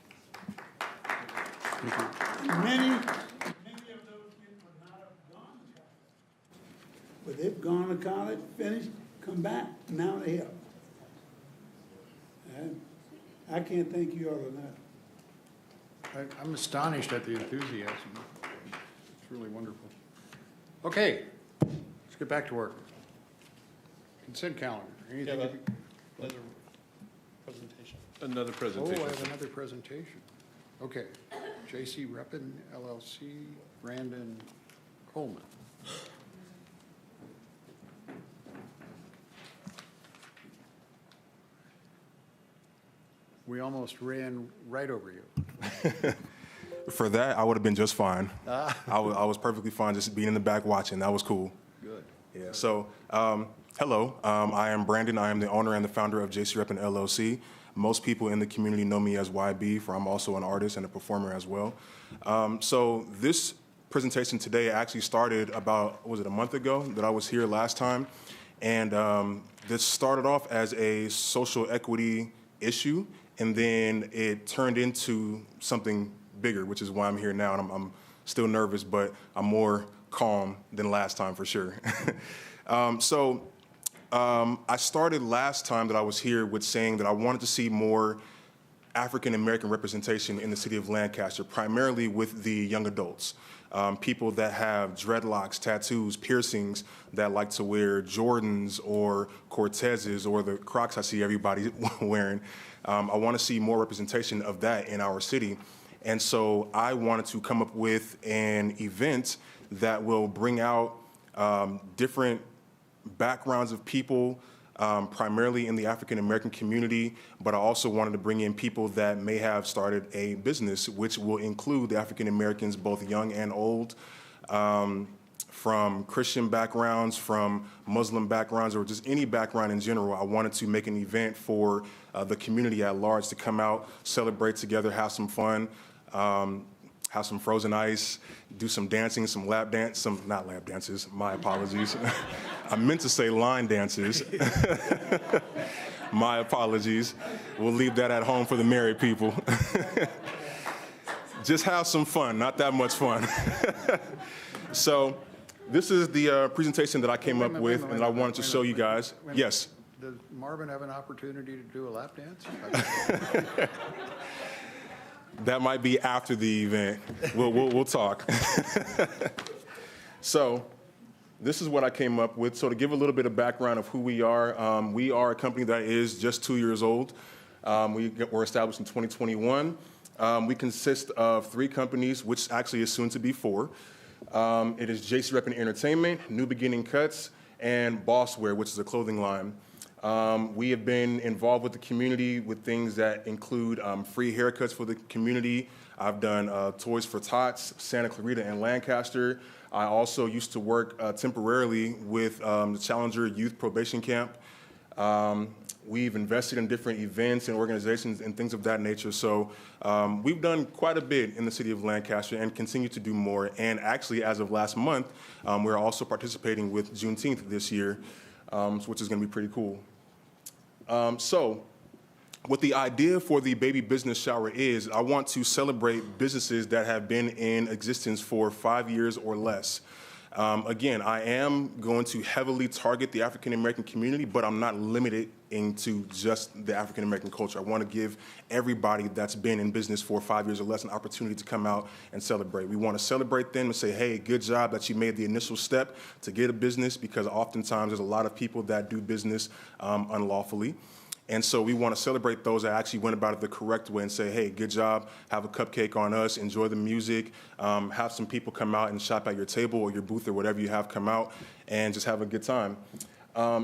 Many of those kids would not have gone to college. But they've gone to college, finished, come back, now they're here. And I can't thank you all enough. I'm astonished at the enthusiasm. It's really wonderful. Okay, let's get back to work. Consent calendar. Anything? Yeah, another presentation. Another presentation. Oh, I have another presentation. Okay, J.C. Reppin, LLC, Brandon Coleman. We almost ran right over you. For that, I would have been just fine. I was perfectly fine just being in the back watching. That was cool. Good. Yeah, so hello, I am Brandon. I am the owner and the founder of JC Reppin LLC. Most people in the community know me as YB, for I'm also an artist and a performer as well. So this presentation today actually started about, was it a month ago that I was here last time? And this started off as a social equity issue, and then it turned into something bigger, which is why I'm here now. And I'm still nervous, but I'm more calm than last time for sure. I started last time that I was here with saying that I wanted to see more African American representation in the city of Lancaster, primarily with the young adults. People that have dreadlocks, tattoos, piercings, that like to wear Jordans or Cortezes or the Crocs I see everybody wearing. I want to see more representation of that in our city. And so I wanted to come up with an event that will bring out different backgrounds of people, primarily in the African American community, but I also wanted to bring in people that may have started a business, which will include the African Americans, both young and old, from Christian backgrounds, from Muslim backgrounds, or just any background in general. I wanted to make an event for the community at large to come out, celebrate together, have some fun, have some frozen ice, do some dancing, some lap dance, not lap dances, my apologies. I meant to say line dances. My apologies. We'll leave that at home for the married people. Just have some fun, not that much fun. So this is the presentation that I came up with, and I wanted to show you guys. Yes? Does Marvin have an opportunity to do a lap dance? That might be after the event. We'll talk. So this is what I came up with. So to give a little bit of background of who we are a company that is just 2 years old. We were established in 2021. We consist of 3 companies, which actually is soon to be 4. It is JC Rep and Entertainment, New Beginning Cuts, and Bosswear, which is a clothing line. We have been involved with the community with things that include free haircuts for the community. I've done Toys for Tots, Santa Clarita, and Lancaster. I also used to work temporarily with the Challenger Youth Probation Camp. We've invested in different events and organizations and things of that nature. So we've done quite a bit in the city of Lancaster and continue to do more. And actually, as of last month, we're also participating with Juneteenth this year, which is going to be pretty cool. So what the idea for the baby business shower is, I want to celebrate businesses that have been in existence for 5 years or less. Again, I am going to heavily target the African American community, but I'm not limited into just the African American culture. I want to give everybody that's been in business for 5 years or less an opportunity to come out and celebrate. We want to celebrate them and say, hey, good job that you made the initial step to get a business, because oftentimes there's a lot of people that do business unlawfully. And so we want to celebrate those that actually went about it the correct way and say, hey, good job, have a cupcake on us, enjoy the music, have some people come out and shop at your table or your booth or whatever you have come out, and just have a good time.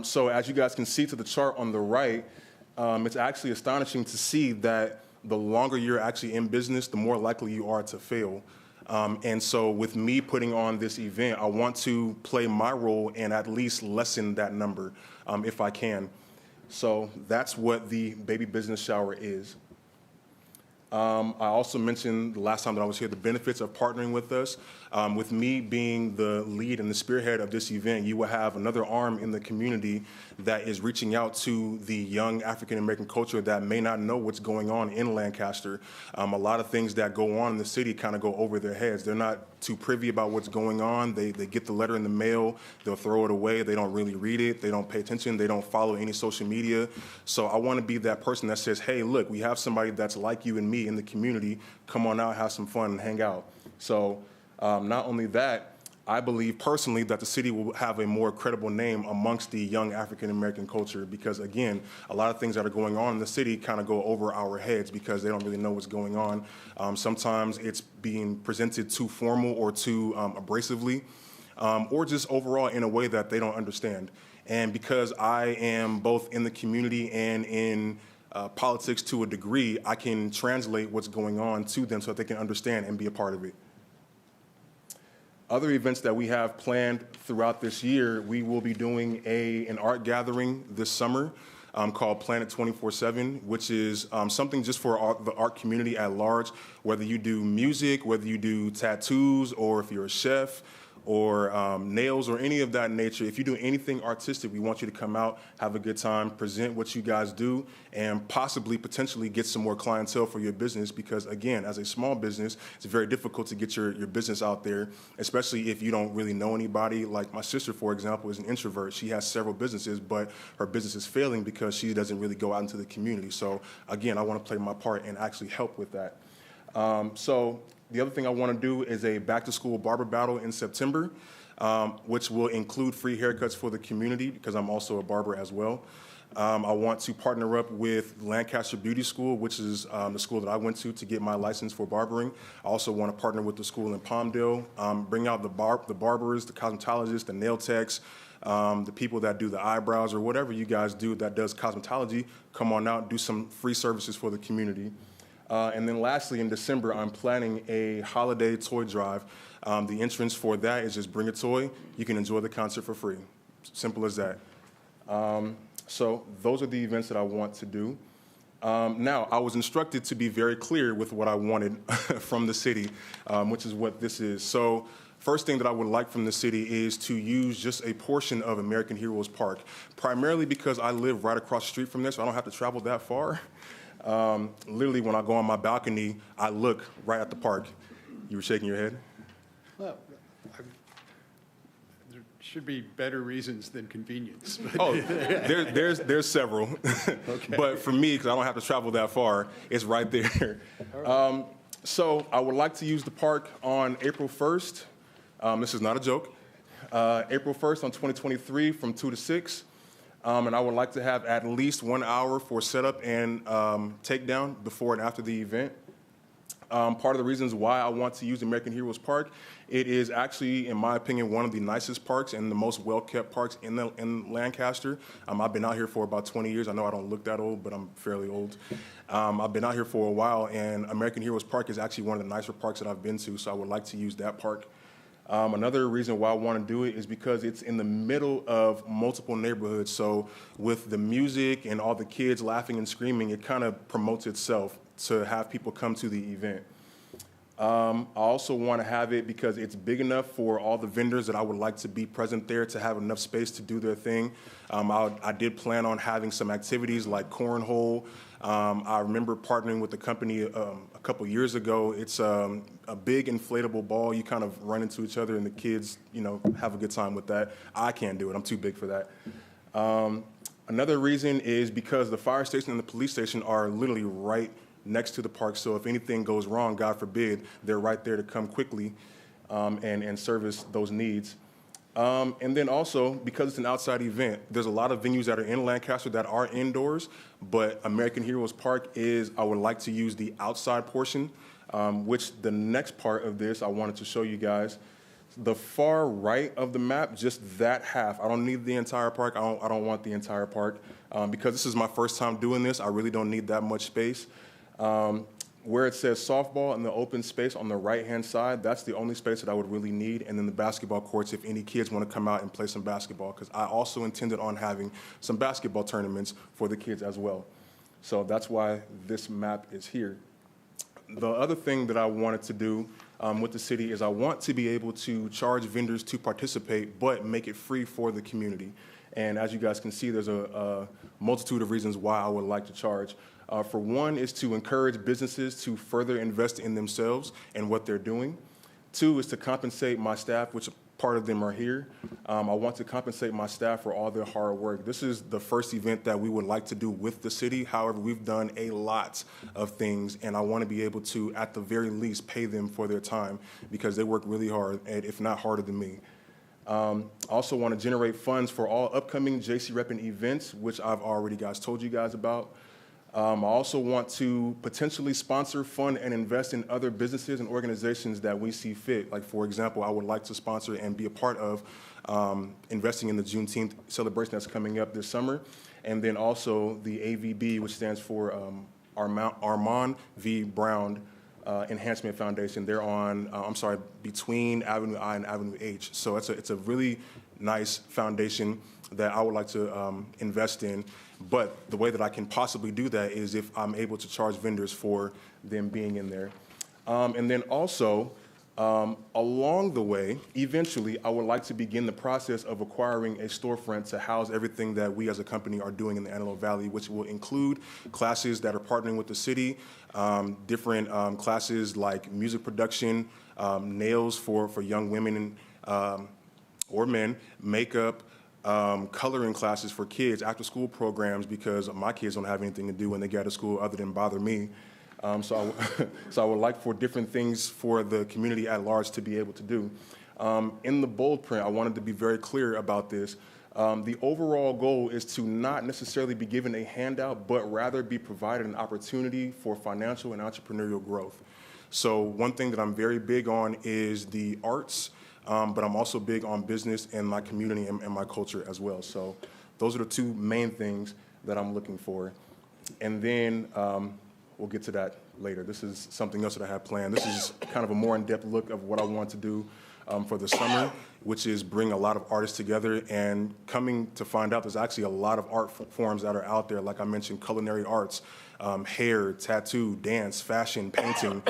So as you guys can see to the chart on the right, it's actually astonishing to see that the longer you're actually in business, the more likely you are to fail. And so with me putting on this event, I want to play my role and at least lessen that number if I can. So that's what the baby business shower is. I also mentioned the last time that I was here the benefits of partnering with us. With me being the lead and the spearhead of this event, you will have another arm in the community that is reaching out to the young African American culture that may not know what's going on in Lancaster. A lot of things that go on in the city kind of go over their heads. They're not too privy about what's going on. They get the letter in the mail, they'll throw it away, they don't really read it, they don't pay attention, they don't follow any social media. So I want to be that person that says, hey, look, we have somebody that's like you and me in the community, come on out, have some fun, and hang out. So not only that, I believe personally that the city will have a more credible name amongst the young African American culture, because again, a lot of things that are going on in the city kind of go over our heads because they don't really know what's going on. Sometimes it's being presented too formal or too abrasively, or just overall in a way that they don't understand. And because I am both in the community and in politics to a degree, I can translate what's going on to them so that they can understand and be a part of it. Other events that we have planned throughout this year, we will be doing an art gathering this summer called Planet 24/7, which is something just for the art community at large, whether you do music, whether you do tattoos, or if you're a chef, or nails, or any of that nature. If you do anything artistic, we want you to come out, have a good time, present what you guys do, and possibly, potentially get some more clientele for your business, because again, as a small business, it's very difficult to get your business out there, especially if you don't really know anybody. Like my sister, for example, is an introvert. She has several businesses, but her business is failing because she doesn't really go out into the community. So again, I want to play my part and actually help with that. So the other thing I want to do is a back-to-school barber battle in September. which will include free haircuts for the community because I'm also a barber as well. I want to partner up with Lancaster Beauty School, which is the school that I went to get my license for barbering. I also want to partner with the school in Palmdale, bring out the barbers, the cosmetologists, the nail techs, the people that do the eyebrows or whatever you guys do that does cosmetology. Come on out, do some free services for the community. And then lastly, in December, I'm planning a holiday toy drive. The entrance for that is just bring a toy. You can enjoy the concert for free. Simple as that. So those are the events that I want to do. Now, I was instructed to be very clear with what I wanted from the city, which is what this is. So first thing that I would like from the city is to use just a portion of American Heroes Park, primarily because I live right across the street from there, so I don't have to travel that far. Literally, when I go on my balcony, I look right at the park. You were shaking your head? Well, there should be better reasons than convenience. Oh, there's several. Okay. But for me, because I don't have to travel that far, it's right there. So I would like to use the park on April 1st. This is not a joke. April 1st on 2023 from 2 to 6. And I would like to have at least 1 hour for setup and takedown before and after the event. Part of the reasons why I want to use American Heroes Park, it is actually, in my opinion, one of the nicest parks and the most well-kept parks in Lancaster. I've been out here for about 20 years. I know I don't look that old, but I'm fairly old. I've been out here for a while, and American Heroes Park is actually one of the nicer parks that I've been to, so I would like to use that park. Another reason why I want to do it is because it's in the middle of multiple neighborhoods. So with the music and all the kids laughing and screaming, it kind of promotes itself to have people come to the event. I also want to have it because it's big enough for all the vendors that I would like to be present there to have enough space to do their thing. I did plan on having some activities like cornhole. I remember partnering with the company a couple years ago. It's a big inflatable ball. You kind of run into each other and the kids, have a good time with that. I can't do it. I'm too big for that. Another reason is because the fire station and the police station are literally right next to the park. So if anything goes wrong, God forbid, they're right there to come quickly and service those needs. And then also, because it's an outside event, there's a lot of venues that are in Lancaster that are indoors, but American Heroes Park I would like to use the outside portion, which the next part of this I wanted to show you guys. The far right of the map, just that half. I don't need the entire park. I don't want the entire park. Because this is my first time doing this, I really don't need that much space. Where it says softball in the open space on the right-hand side, that's the only space that I would really need. And then the basketball courts, if any kids want to come out and play some basketball, because I also intended on having some basketball tournaments for the kids as well. So that's why this map is here. The other thing that I wanted to do with the city is I want to be able to charge vendors to participate, but make it free for the community. And as you guys can see, there's a multitude of reasons why I would like to charge. For one is to encourage businesses to further invest in themselves and what they're doing. Two is to compensate my staff, which part of them are here. I want to compensate my staff for all their hard work. This is the first event that we would like to do with the city. However, we've done a lot of things, and I want to be able to, at the very least, pay them for their time because they work really hard, and if not harder than me. I also want to generate funds for all upcoming JC Reppin events, which I've already told you guys about. I also want to potentially sponsor, fund, and invest in other businesses and organizations that we see fit. Like, for example, I would like to sponsor and be a part of investing in the Juneteenth celebration that's coming up this summer. And then also the AVB, which stands for Armand V. Brown Enhancement Foundation. They're on, between Avenue I and Avenue H. So it's a really nice foundation that I would like to invest in. But the way that I can possibly do that is if I'm able to charge vendors for them being in there. And then also, along the way, eventually, I would like to begin the process of acquiring a storefront to house everything that we as a company are doing in the Antelope Valley, which will include classes that are partnering with the city, different classes like music production, nails for young women or men, makeup, coloring classes for kids, after-school programs, because my kids don't have anything to do when they get out of school other than bother me. So I would like for different things for the community at large to be able to do. In the bold print, I wanted to be very clear about this. The overall goal is to not necessarily be given a handout, but rather be provided an opportunity for financial and entrepreneurial growth. So one thing that I'm very big on is the arts, but I'm also big on business and my community and my culture as well. So those are the two main things that I'm looking for. And then we'll get to that later. This is something else that I have planned. This is kind of a more in-depth look of what I want to do for the summer, which is bring a lot of artists together. And coming to find out, there's actually a lot of art forms that are out there. Like I mentioned, culinary arts, hair, tattoo, dance, fashion, painting,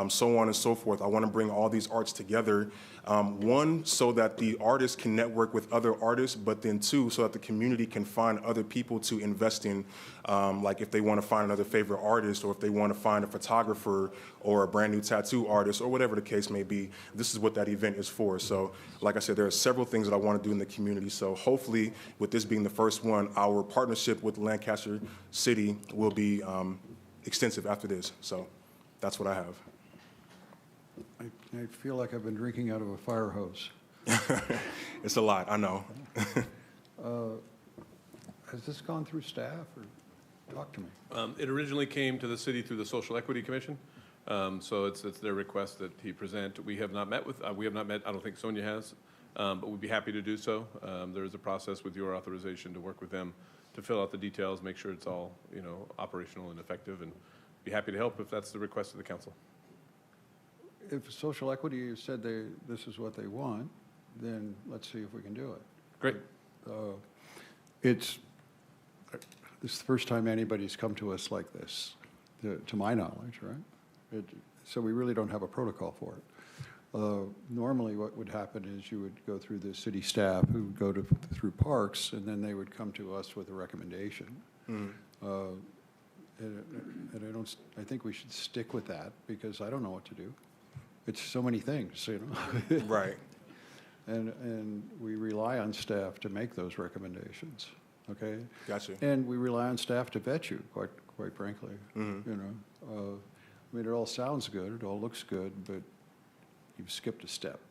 so on and so forth. I want to bring all these arts together. One, so that the artists can network with other artists, but then two, so that the community can find other people to invest in. Like if they want to find another favorite artist, or if they want to find a photographer or a brand new tattoo artist, or whatever the case may be, this is what that event is for. So like I said, there are several things that I want to do in the community. So hopefully, with this being the first one, our partnership with Lancaster City will be extensive after this. So that's what I have. I feel like I've been drinking out of a fire hose. It's a lot, I know. Has this gone through staff, or talk to me? It originally came to the city through the Social Equity Commission. So it's their request that he present. We have not met, I don't think Sonia has, but we'd be happy to do so. There is a process with your authorization to work with them to fill out the details, make sure it's all, operational and effective, and be happy to help if that's the request of the council. If social equity said this is what they want, then let's see if we can do it. Great. This is the first time anybody's come to us like this, to my knowledge, right? So we really don't have a protocol for it. Normally what would happen is you would go through the city staff who would go through parks, and then they would come to us with a recommendation. And I think we should stick with that, because I don't know what to do. It's so many things, Right. And we rely on staff to make those recommendations, okay? Gotcha. And we rely on staff to vet you, quite frankly. I mean, it all sounds good, it all looks good, but you've skipped a step.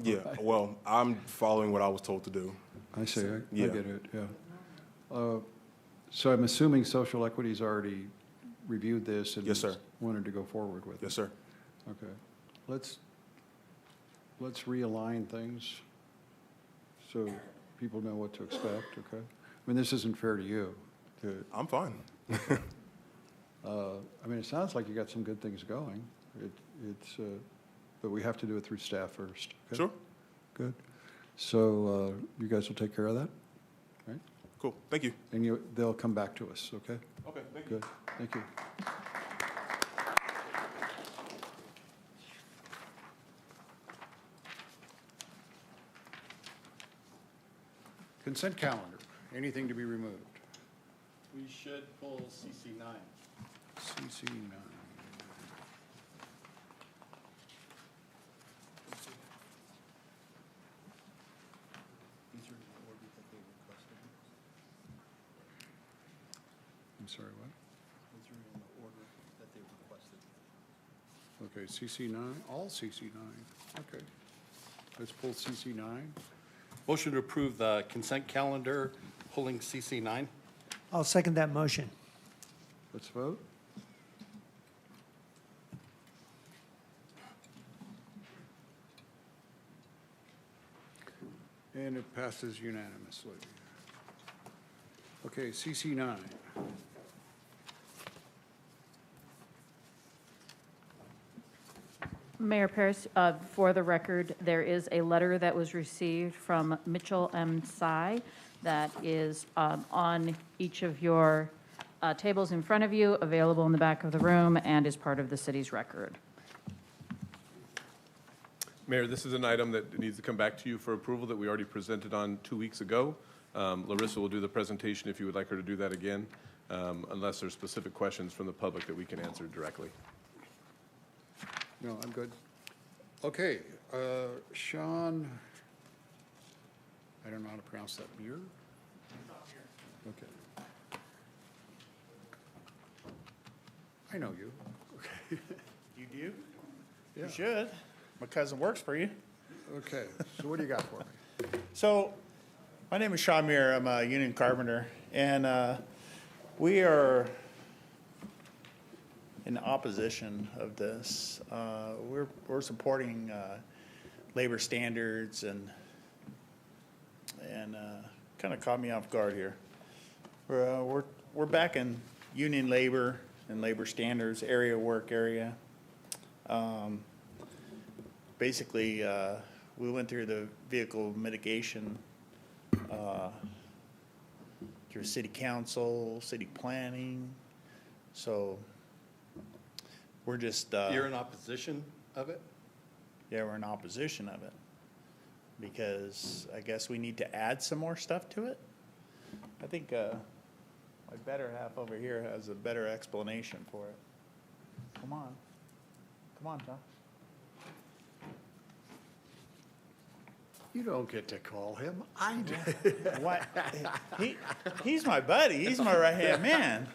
Yeah, well, I'm following what I was told to do. I see, I Yeah. get it, yeah. So I'm assuming social equity's already reviewed this and Yes, sir. wanted to go forward with it. Yes, sir. Okay. Let's realign things so people know what to expect, okay? I mean, this isn't fair to you. I'm fine. I mean, it sounds like you got some good things going. But we have to do it through staff first. Okay? Sure. Good. So you guys will take care of that, right? Cool, thank you. And they'll come back to us, okay? Okay, thank you. Good, thank you. Consent calendar, anything to be removed? We should pull CC9. CC9. These are the order that they requested. I'm sorry, what? These are in the order that they requested. Okay, CC9, all CC9, okay. Let's pull CC9. Motion to approve the consent calendar, pulling CC9. I'll second that motion. Let's vote. And it passes unanimously. Okay, CC9. Mayor Paris, for the record, there is a letter that was received from Mitchell M. Tsai that is on each of your tables in front of you, available in the back of the room, and is part of the city's record. Mayor, this is an item that needs to come back to you for approval that we already presented on 2 weeks ago. Larissa will do the presentation if you would like her to do that again, unless there's specific questions from the public that we can answer directly. No, I'm good. Okay, Sean, I don't know how to pronounce that. Muir? Okay. I know you. Okay. You do? Yeah. You should. My cousin works for you. Okay, so what do you got for me? So, my name is Shamir. I'm a union carpenter, and we are in opposition of this. We're supporting labor standards, and kind of caught me off guard here. We're back in union labor and labor standards, area work area. Basically, we went through the vehicle mitigation through city council, city planning. So we're just. You're in opposition of it? Yeah, we're in opposition of it because I guess we need to add some more stuff to it. I think my better half over here has a better explanation for it. Come on, John. You don't get to call him. I do. What? He's my buddy. He's my right-hand man.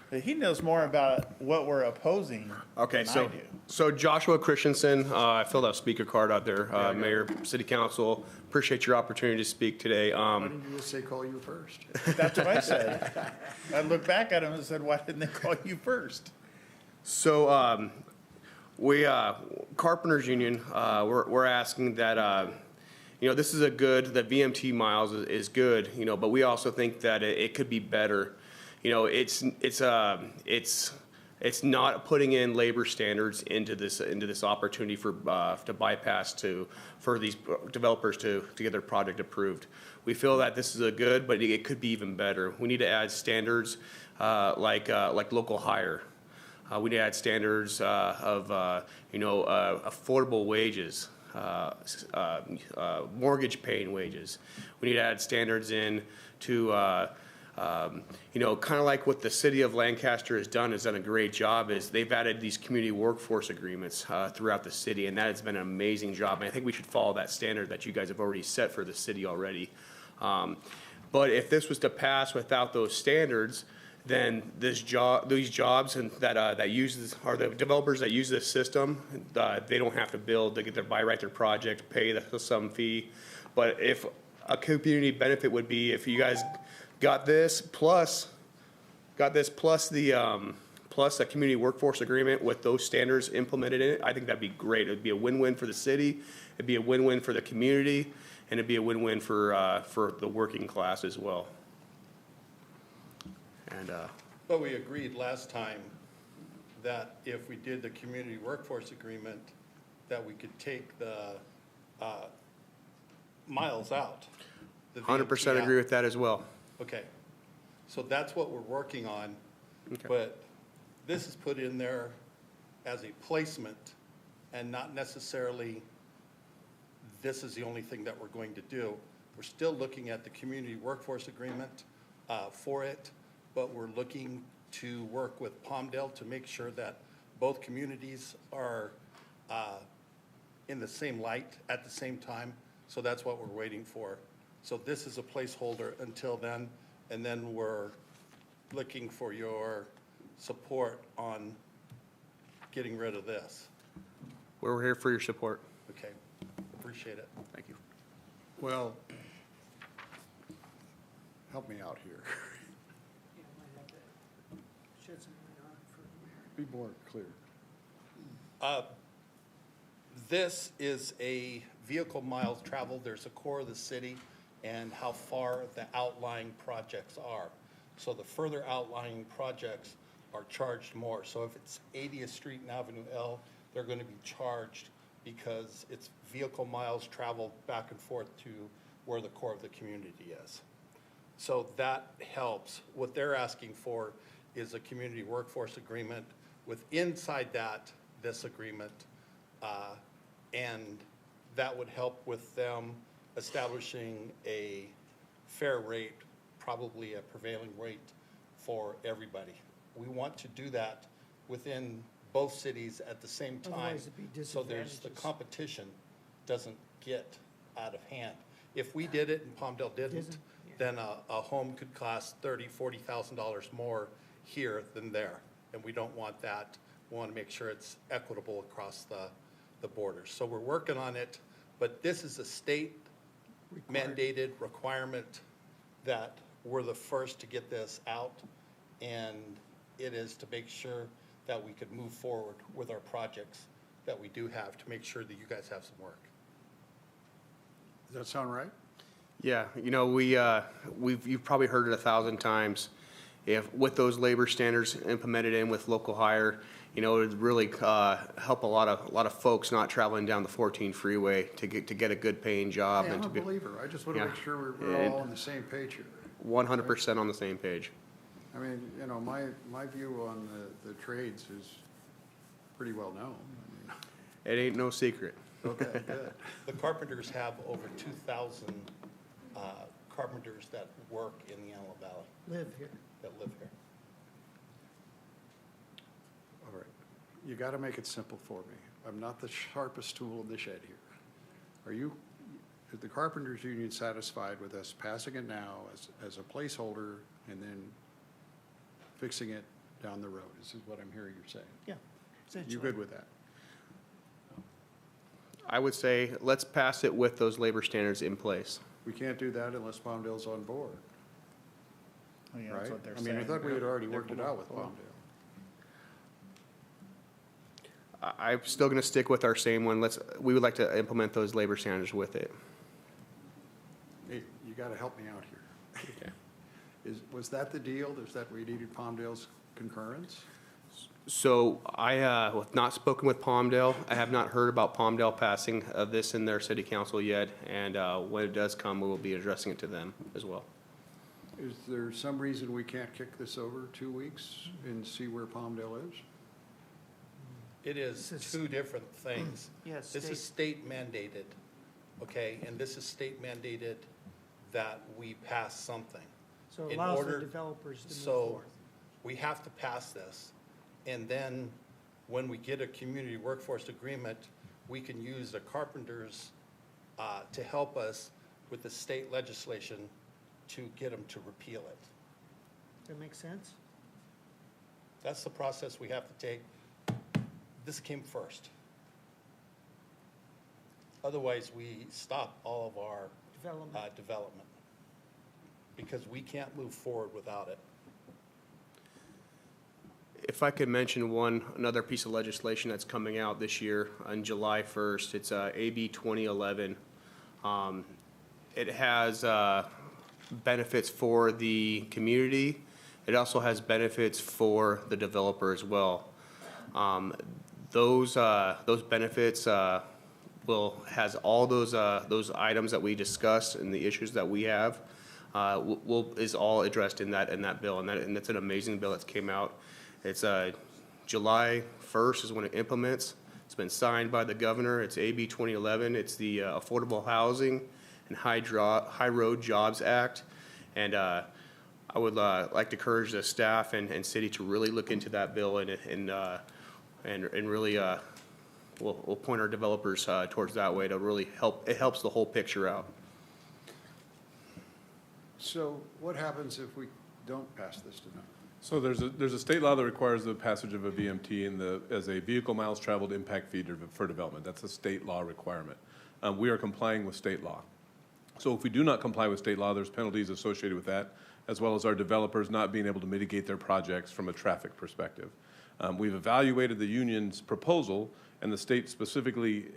But he knows more about what we're opposing Okay, than I so, do. so Joshua Christensen, I filled out a speaker card out there, Mayor, City Council. Appreciate your opportunity to speak today. Why didn't you just say call you first? That's what I said. I looked back at him and said, why didn't they call you first? So we, Carpenters Union, we're asking that, this is the VMT miles is good, but we also think that it could be better. It's not putting in labor standards into this opportunity for to bypass for these developers to get their project approved. We feel that this is a good, but it could be even better. We need to add standards like local hire. We need to add standards of affordable wages, mortgage paying wages. We need to add standards in to kind of like what the city of Lancaster has done a great job is they've added these community workforce agreements throughout the city, and that has been an amazing job. And I think we should follow that standard that you guys have already set for the city already. But if this was to pass without those standards, then these jobs and that uses are the developers that use this system. They don't have to build; they get to buy right their project, pay some fee. But if a community benefit would be if you guys got this plus the plus a community workforce agreement with those standards implemented in it, I think that'd be great. It'd be a win-win for the city, it'd be a win-win for the community, and it'd be a win-win for the working class as well. And But we agreed last time that if we did the community workforce agreement, that we could take the miles out. 100% agree with that as well. Okay, so that's what we're working on. Okay. But this is put in there as a placement and not necessarily this is the only thing that we're going to do. We're still looking at the community workforce agreement for it, but we're looking to work with Palmdale to make sure that both communities are in the same light at the same time. So that's what we're waiting for. So this is a placeholder until then, and then we're looking for your support on getting rid of this. We're here for your support. Okay, appreciate it. Thank you. Well, help me out here. Be more clear. This is a vehicle miles traveled. There's a core of the city and how far the outlying projects are. So the further outlying projects are charged more. So if it's 80th Street and Avenue L, they're going to be charged because it's vehicle miles traveled back and forth to where the core of the community is. So that helps. What they're asking for is a community workforce agreement with inside that, this agreement, and that would help with them establishing a fair rate, probably a prevailing rate for everybody. We want to do that within both cities at the same time. Otherwise it'd be So there's the disadvantages. competition doesn't get out of hand. If we did it and Palmdale didn't, then a home could cost $30,000, $40,000 more here than there. And we don't want that. We want to make sure it's equitable across the borders. So we're working on it. But this is a state mandated requirement that we're the first to get this out, and it is to make sure that we could move forward with our projects that we do have, to make sure that you guys have some work. Does that sound right? Yeah, you know, you've probably heard it 1,000 times. If with those labor standards implemented in with local hire, you know, it would really help a lot of folks not traveling down the 14 freeway to get a good paying job. Hey, and I'm to a believer. I just want to Yeah. make sure we're And all on the same page here. 100% on the same page. I mean, you know, my view on the trades is pretty well known. It ain't no secret. Okay, good. The carpenters have over 2,000 carpenters that work in the Antelope Valley, Live here. that live here. All right. You got to make it simple for me. I'm not the sharpest tool in the shed here. Is the carpenters union satisfied with us passing it now as a placeholder and then fixing it down the road? This is what I'm hearing you saying. Yeah. You good with that? I would say let's pass it with those labor standards in place. We can't do that unless Palmdale's on board, Oh, yeah, right? that's what they're I mean, I saying. thought we had already worked it They're out with cool. Palmdale. I'm still going to stick with our same one. We would like to implement those labor standards with it. Hey, you got to help me out here. Okay. Was that the deal? Is that we needed Palmdale's concurrence? So I have not spoken with Palmdale. I have not heard about Palmdale passing this in their city council yet. And when it does come, we will be addressing it to them as well. Is there some reason we can't kick this over 2 weeks and see where Palmdale is? It is two different things. Yes, This is state mandated, okay? And this is state mandated that we pass something. So it In allows the order- developers to move So forward. we have to pass this. And then when we get a community workforce agreement, we can use the carpenters to help us with the state legislation to get them to repeal it. That makes sense? That's the process we have to take. This came first. Otherwise, we stop all of our development because we can't move forward without it. If I could mention another piece of legislation that's coming out this year on July 1st, it's AB 2011. It has benefits for the community. It also has benefits for the developer as well. Those benefits has all those items that we discussed and the issues that we have is all addressed in that bill, and that's an amazing bill that came out. It's July 1st is when it implements. It's been signed by the governor. It's AB 2011. It's the Affordable Housing and High Road Jobs Act, and I would like to encourage the staff and city to really look into that bill and really we'll point our developers towards that way to really help. It helps the whole picture out. So what happens if we don't pass this tonight? So there's a state law that requires the passage of a VMT as a vehicle miles traveled impact fee for development. That's a state law requirement. We are complying with state law. So if we do not comply with state law, there's penalties associated with that, as well as our developers not being able to mitigate their projects from a traffic perspective. We've evaluated the union's proposal, and the state specifically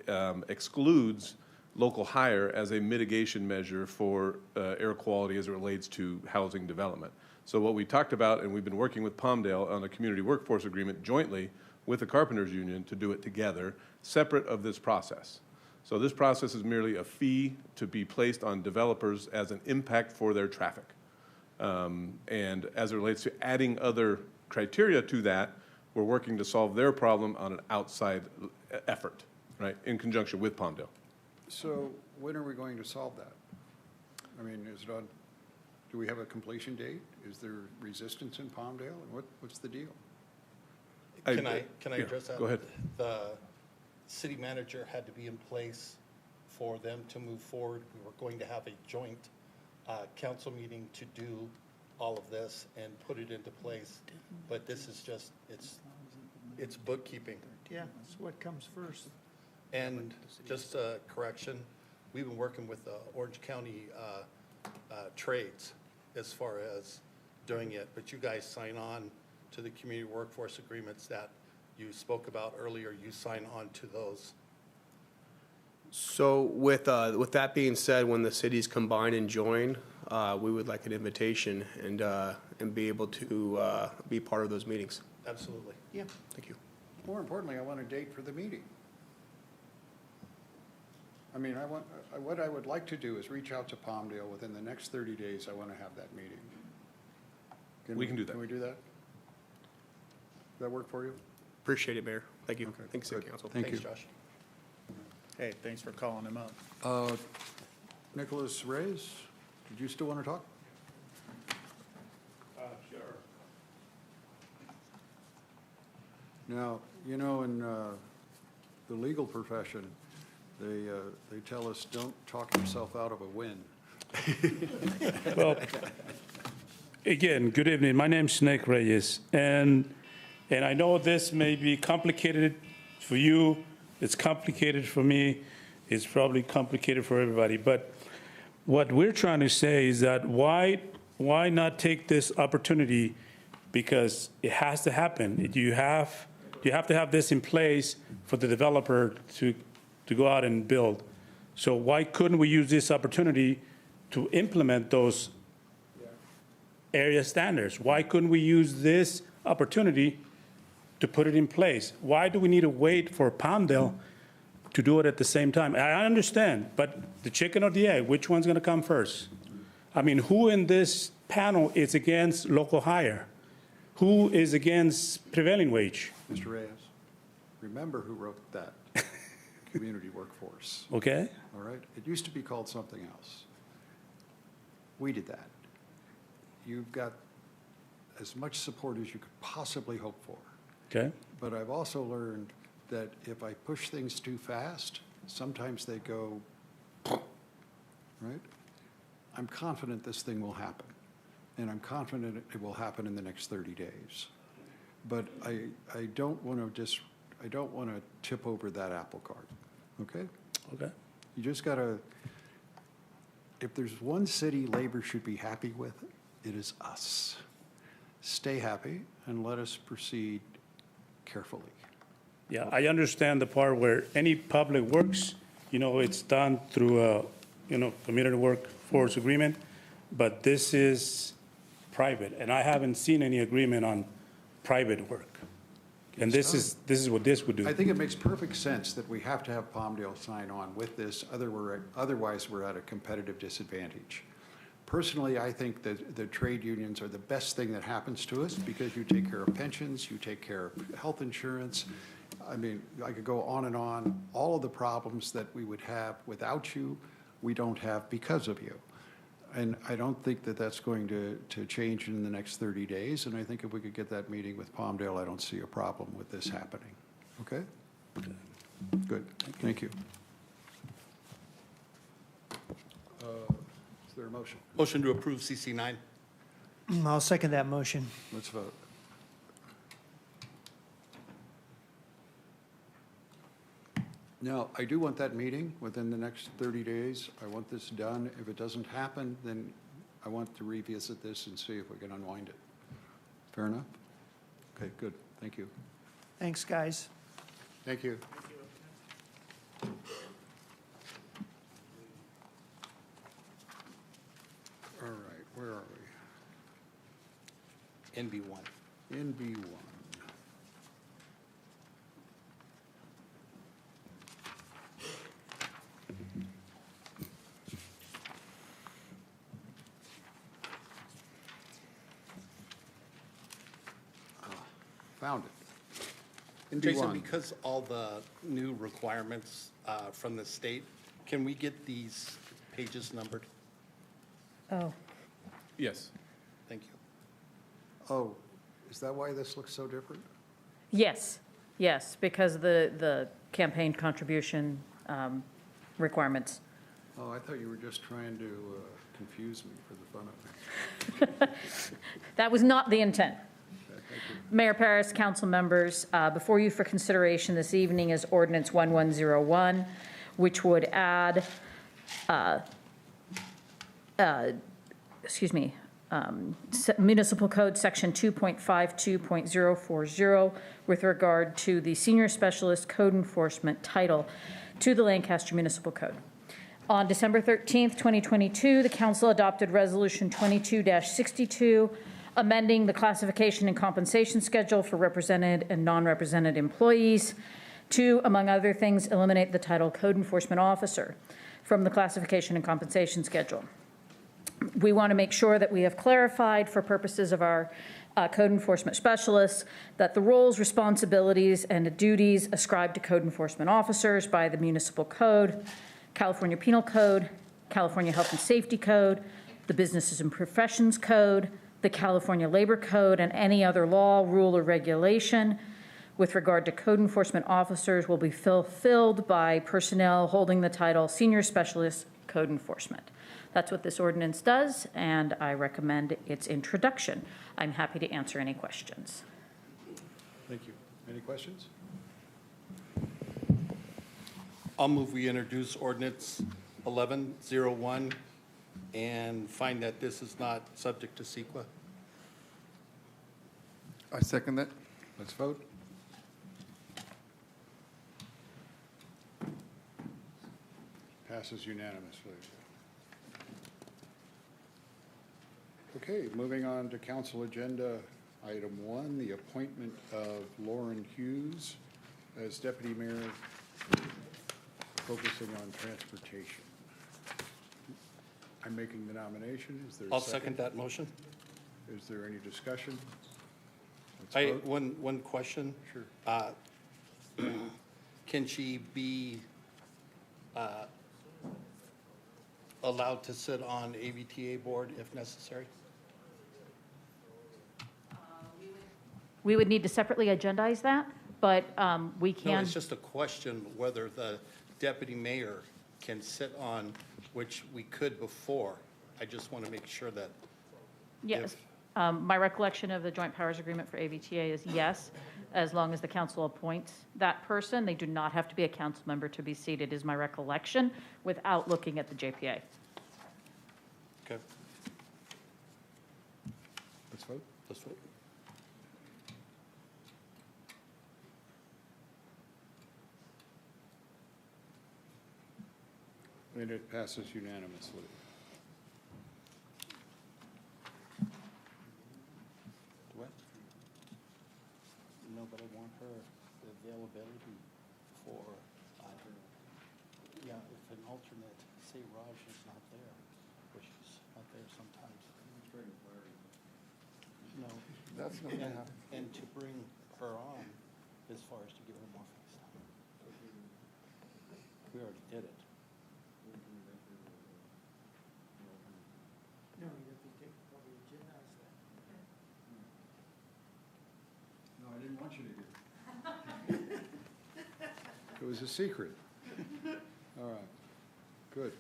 excludes local hire as a mitigation measure for air quality as it relates to housing development. So what we talked about, and we've been working with Palmdale on a community workforce agreement jointly with the Carpenters Union to do it together, separate of this process. So this process is merely a fee to be placed on developers as an impact for their traffic. And as it relates to adding other criteria to that, we're working to solve their problem on an outside effort, right, in conjunction with Palmdale. So when are we going to solve that? I mean, do we have a completion date? Is there resistance in Palmdale? And what's the deal? Can I yeah, address that? go ahead. The city manager had to be in place for them to move forward. We were going to have a joint council meeting to do all of this and put it into place. But this is just, it's bookkeeping. Yeah, that's what comes first. And just a correction, we've been working with the Orange County trades as far as doing it, but you guys sign on to the community workforce agreements that you spoke about earlier. You sign on to those. So with that being said, when the cities combine and join, we would like an invitation and be able to be part of those meetings. Absolutely. Yeah. Thank you. More importantly, I want a date for the meeting. I mean, what I would like to do is reach out to Palmdale within the next 30 days. I want to have that meeting. We can do that. Can we do that? Does that work for you? Appreciate it, Mayor. Thank you. Okay, Thanks, City good. Council. Thank Thanks, you. Josh. Hey, thanks for calling him up. Nicholas Reyes, did you still want to talk? Sure. Now, you know, in the legal profession, they tell us don't talk yourself out of a win. Well, again, good evening. My name's Nick Reyes, and I know this may be complicated for you. It's complicated for me. It's probably complicated for everybody. But what we're trying to say is that why not take this opportunity? Because it has to happen. You have to have this in place for the developer to go out and build. So why couldn't we use this opportunity to implement those area standards? Why couldn't we use this opportunity to put it in place? Why do we need to wait for Palmdale to do it at the same time? I understand, but the chicken or the egg, which one's going to come first? I mean, who in this panel is against local hire? Who is against prevailing wage? Mr. Reyes, remember who wrote that community workforce. Okay. All right? It used to be called something else. We did that. You've got as much support as you could possibly hope for. Okay. But I've also learned that if I push things too fast, sometimes they go, right? I'm confident this thing will happen. And I'm confident it will happen in the next 30 days. But I don't want to tip over that apple cart, okay? Okay. You just got to, if there's one city labor should be happy with, it is us. Stay happy and let us proceed carefully. Yeah, I understand the part where any public works, it's done through a, community workforce agreement, but this is private, and I haven't seen any agreement on private work. And this is what this would do. I think it makes perfect sense that we have to have Palmdale sign on with this, otherwise we're at a competitive disadvantage. Personally, I think that the trade unions are the best thing that happens to us because you take care of pensions, you take care of health insurance. I mean, I could go on and on. All of the problems that we would have without you, we don't have because of you. And I don't think that that's going to change in the next 30 days. And I think if we could get that meeting with Palmdale, I don't see a problem with this happening. Okay? Good. Thank you. Is there a motion? Motion to approve CC9. I'll second that motion. Let's vote. Now, I do want that meeting within the next 30 days. I want this done. If it doesn't happen, then I want to revisit this and see if we can unwind it. Fair enough? Okay, good. Thank you. Thanks, guys. Thank you. All right, where are we? NB1. NB1. Found it. Jason, NB1. because all the new requirements from the state, can we get these pages numbered? Oh. Yes. Thank you. Oh, is that why this looks so different? Yes, because the campaign contribution requirements. Oh, I thought you were just trying to confuse me for the fun of it. That was not the intent. Okay, thank you. Mayor Paris, council members, before you for consideration this evening is ordinance 1101, which would add, Municipal Code Section 2.52.040 with regard to the Senior Specialist Code Enforcement title to the Lancaster Municipal Code. On December 13th, 2022, the council adopted Resolution 22-62, amending the classification and compensation schedule for represented and non-represented employees to, among other things, eliminate the title Code Enforcement Officer from the classification and compensation schedule. We want to make sure that we have clarified for purposes of our code enforcement specialists that the roles, responsibilities, and duties ascribed to code enforcement officers by the municipal code, California Penal Code, California Health and Safety Code, the Businesses and Professions Code, the California Labor Code, and any other law, rule, or regulation with regard to code enforcement officers will be fulfilled by personnel holding the title Senior Specialist Code Enforcement. That's what this ordinance does, and I recommend its introduction. I'm happy to answer any questions. Thank you. Any questions? I'll move we introduce ordinance 1101 and find that this is not subject to CEQA. I second that. Let's vote. Passes unanimously. Okay, moving on to council agenda item 1, the appointment of Lauren Hughes as deputy mayor, focusing on transportation. I'm making the nomination. Is there a I'll second that motion. Is there any discussion? Let's I, vote. one question. Sure. Can she be allowed to sit on AVTA board if necessary? We would need to separately agendize that, but we No, can. it's just a question whether the deputy mayor can sit on, which we could before. I just want to make sure that. Yes. My recollection of the joint powers agreement for AVTA is yes, as long as the council appoints that person. They do not have to be a council member to be seated, is my recollection, without looking at the JPA. Okay. Let's vote. Let's vote. And it passes unanimously. What? No, but I want her the availability for, yeah, if an alternate, say Raj is not there, or she's not there sometimes. No. That's not gonna happen. And to bring her on as far as to give her more face time. We already did it. No, you have to take, probably agendize that. No, I didn't want you to do it. It was a secret. All right, good.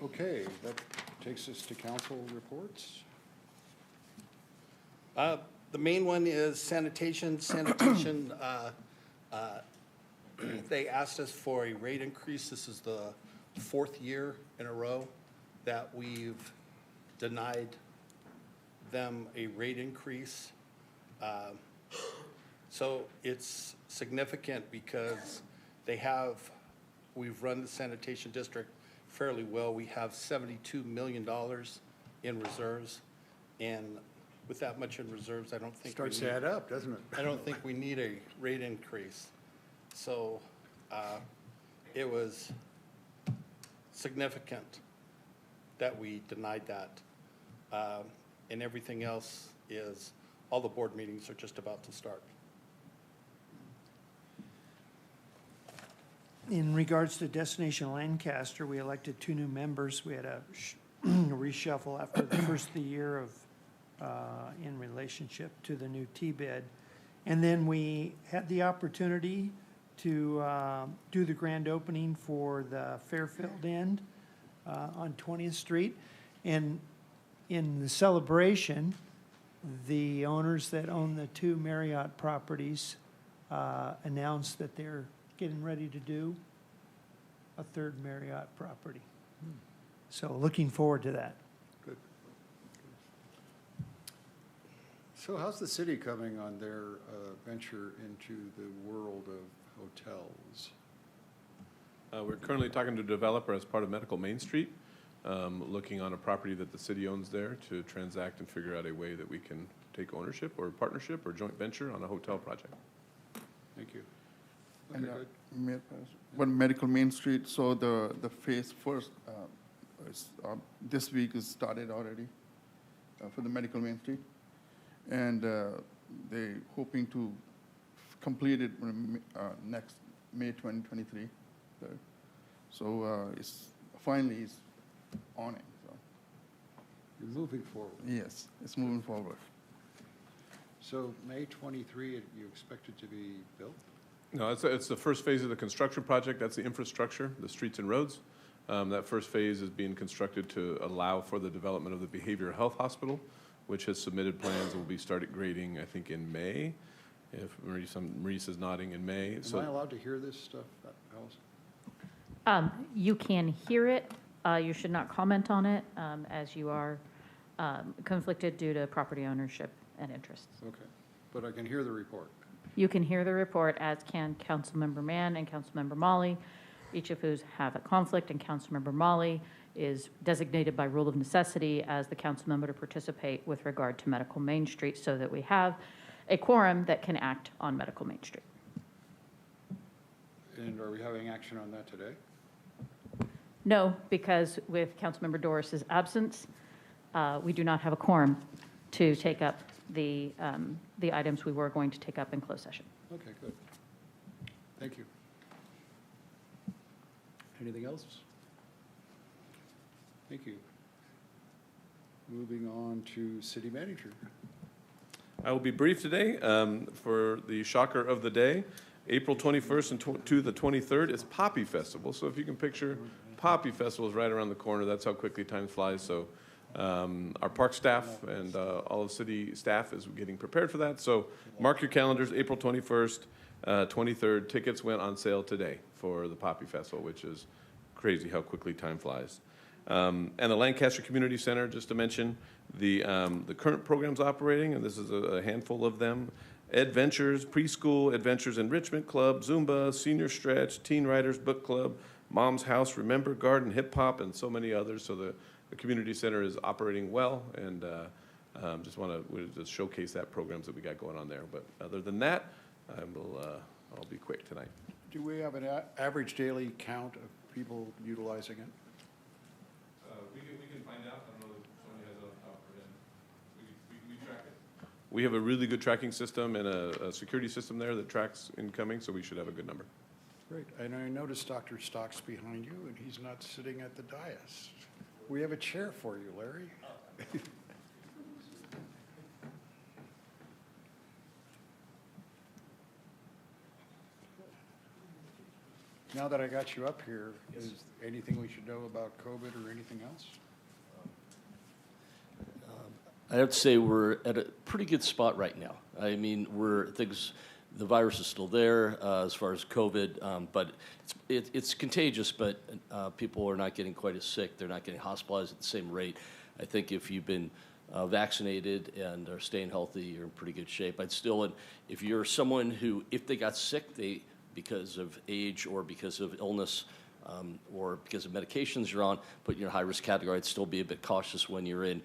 Okay, that takes us to council reports. The main one is sanitation. Sanitation, they asked us for a rate increase. This is the 4th year in a row that we've denied them a rate increase. So it's significant because we've run the sanitation district fairly well. We have $72 million in reserves, and with that much in reserves, I don't think. Starts to add up, doesn't it? I don't think we need a rate increase. So it was significant that we denied that. And everything else is, all the board meetings are just about to start. In regards to Destination Lancaster, we elected 2 new members. We had a reshuffle after the first of the year of, in relationship to the new T-bid. And then we had the opportunity to do the grand opening for the Fairfield end on 20th Street. And in the celebration, the owners that own the 2 Marriott properties announced that they're getting ready to do a 3rd Marriott property. So looking forward to that. Good. So how's the city coming on their venture into the world of hotels? We're currently talking to a developer as part of Medical Main Street, looking on a property that the city owns there to transact and figure out a way that we can take ownership or partnership or joint venture on a hotel project. Thank you. And, Okay, good. Medical Main Street, so the phase first, this week is started already for the Medical Main Street. And they hoping to complete it next May 2023. So it's finally it's on it. So. You're moving forward. Yes, it's moving forward. So May 23, you expect it to be built? No, it's the first phase of the construction project. That's the infrastructure, the streets and roads. That first phase is being constructed to allow for the development of the behavioral health hospital, which has submitted plans and will be started grading, I think, in May. If Maurice is nodding, in May. Am I allowed to hear this stuff, Allison? You can hear it. You should not comment on it, as you are conflicted due to property ownership and interests. Okay, but I can hear the report. You can hear the report, as can Councilmember Mann and Councilmember Molly, each of whose have a conflict, and Councilmember Molly is designated by rule of necessity as the council member to participate with regard to Medical Main Street, so that we have a quorum that can act on Medical Main Street. And are we having action on that today? No, because with Councilmember Doris's absence, we do not have a quorum to take up the items we were going to take up in closed session. Okay, good. Thank you. Anything else? Thank you. Moving on to city manager. I will be brief today for the shocker of the day. April 21st and to the 23rd is Poppy Festival. So if you can picture, Poppy Festival is right around the corner. That's how quickly time flies. So our park staff and all of city staff is getting prepared for that. So mark your calendars, April 21st, 23rd. Tickets went on sale today for the Poppy Festival, which is crazy how quickly time flies. And the Lancaster Community Center, just to mention, the current programs operating, and this is a handful of them: Adventures, Preschool, Adventures Enrichment Club, Zumba, Senior Stretch, Teen Writers Book Club, Mom's House, Remember Garden, Hip Hop, and so many others. So the community center is operating well, and just want to just showcase that programs that we got going on there. But other than that, I'll be quick tonight. Do we have an average daily count of people utilizing it? We can find out. I don't know if Sonia has a top for him. We track it. We have a really good tracking system and a security system there that tracks incoming, so we should have a good number. Great. And I noticed Dr. Stock's behind you, and he's not sitting at the dais. We have a chair for you, Larry. Now that I got you up here, is anything we should know about COVID or anything else? I have to say we're at a pretty good spot right now. I mean, the virus is still there as far as COVID, but it's contagious, but people are not getting quite as sick. They're not getting hospitalized at the same rate. I think if you've been vaccinated and are staying healthy, you're in pretty good shape. If you're someone who, if they got sick, because of age or because of illness or because of medications you're on, put you in a high-risk category, I'd still be a bit cautious when you're in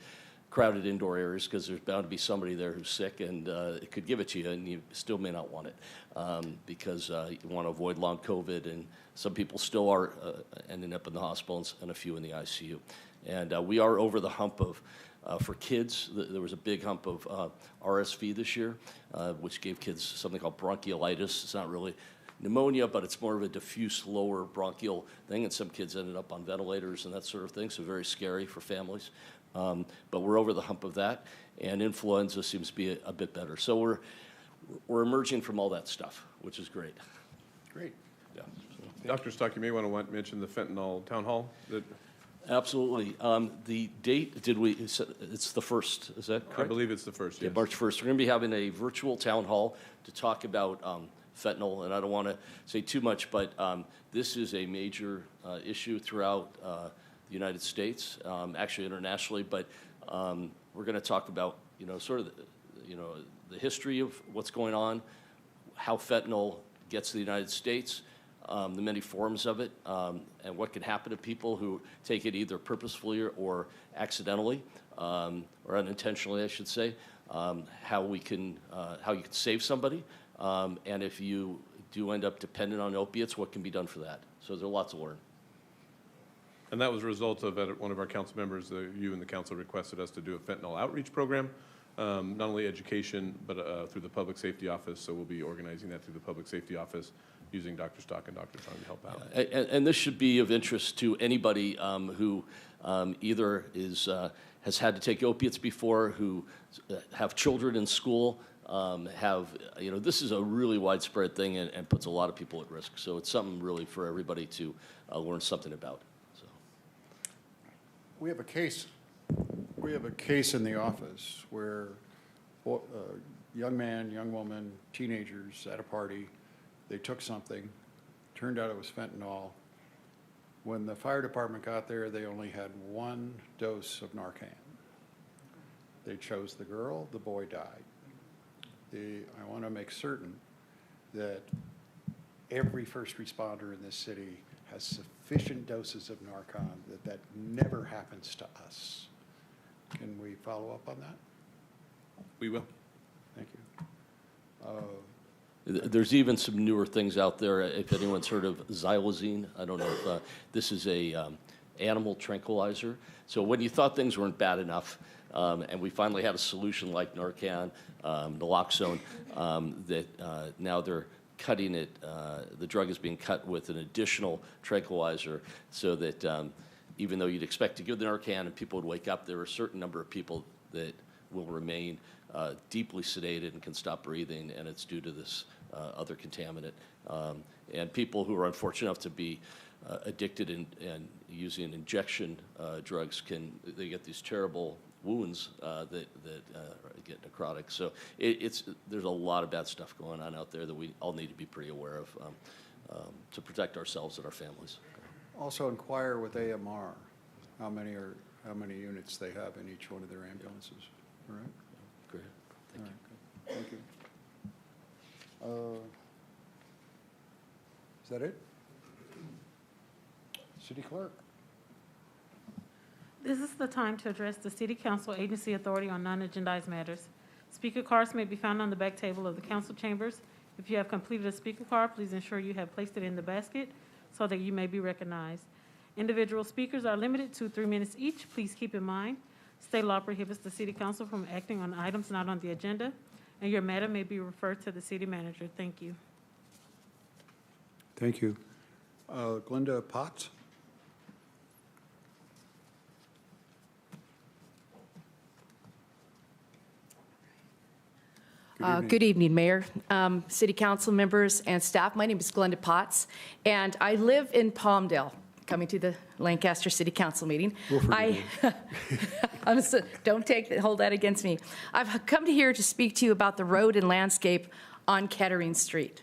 crowded indoor areas, because there's bound to be somebody there who's sick and it could give it to you, and you still may not want it because you want to avoid long COVID, and some people still are ending up in the hospital and a few in the ICU. And we are over the hump of, for kids, there was a big hump of RSV this year, which gave kids something called bronchiolitis. It's not really pneumonia, but it's more of a diffuse lower bronchial thing, and some kids ended up on ventilators and that sort of thing, so very scary for families. But we're over the hump of that, and influenza seems to be a bit better. So we're emerging from all that stuff, which is great. Great. Yeah. Dr. Stock, you may want to mention the fentanyl town hall. Absolutely. The date, it's the 1st, is that correct? I believe it's the 1st, Yeah, yes. March 1st. We're going to be having a virtual town hall to talk about fentanyl, and I don't want to say too much, but this is a major issue throughout the United States, actually internationally, but we're going to talk about, sort of, the history of what's going on, how fentanyl gets to the United States, the many forms of it, and what can happen to people who take it either purposefully or accidentally, or unintentionally, I should say, how you can save somebody, and if you do end up dependent on opiates, what can be done for that. So there's a lot to learn. And that was a result of one of our council members, you and the council requested us to do a fentanyl outreach program, not only education, but through the Public Safety Office. So we'll be organizing that through the Public Safety Office, using Dr. Stock and Dr. Tong to help out. And this should be of interest to anybody who either has had to take opiates before, who have children in school, this is a really widespread thing and puts a lot of people at risk. So it's something really for everybody to learn something about. So. We have a case in the office where young man, young woman, teenagers at a party, they took something, turned out it was fentanyl. When the fire department got there, they only had 1 dose of Narcan. They chose the girl, the boy died. I want to make certain that every first responder in this city has sufficient doses of Narcan that never happens to us. Can we follow up on that? We will. Thank you. There's even some newer things out there. If anyone's heard of xylazine, I don't know if this is a animal tranquilizer. So when you thought things weren't bad enough, and we finally had a solution like Narcan, naloxone, that now they're cutting it, the drug is being cut with an additional tranquilizer so that even though you'd expect to give the Narcan and people would wake up, there are a certain number of people that will remain deeply sedated and can stop breathing, and it's due to this other contaminant. And people who are unfortunate enough to be addicted and using injection drugs they get these terrible wounds that get necrotic. So there's a lot of bad stuff going on out there that we all need to be pretty aware of to protect ourselves and our families. Also inquire with AMR how many units they have in each one of their ambulances. All right? Great. Thank you. Good. Thank you. Is that it? City Clerk. This is the time to address the City Council Agency Authority on non-agendized matters. Speaker cards may be found on the back table of the council chambers. If you have completed a speaker card, please ensure you have placed it in the basket so that you may be recognized. Individual speakers are limited to 3 minutes each. Please keep in mind, state law prohibits the City Council from acting on items not on the agenda, and your matter may be referred to the City Manager. Thank you. Thank you. Glenda Potts. Good evening, Mayor, City Council members, and staff. My name is Glenda Potts, and I live in Palmdale, coming to the Lancaster City Council meeting. Don't hold that against me. I've come here to speak to you about the road and landscape on Kettering Street.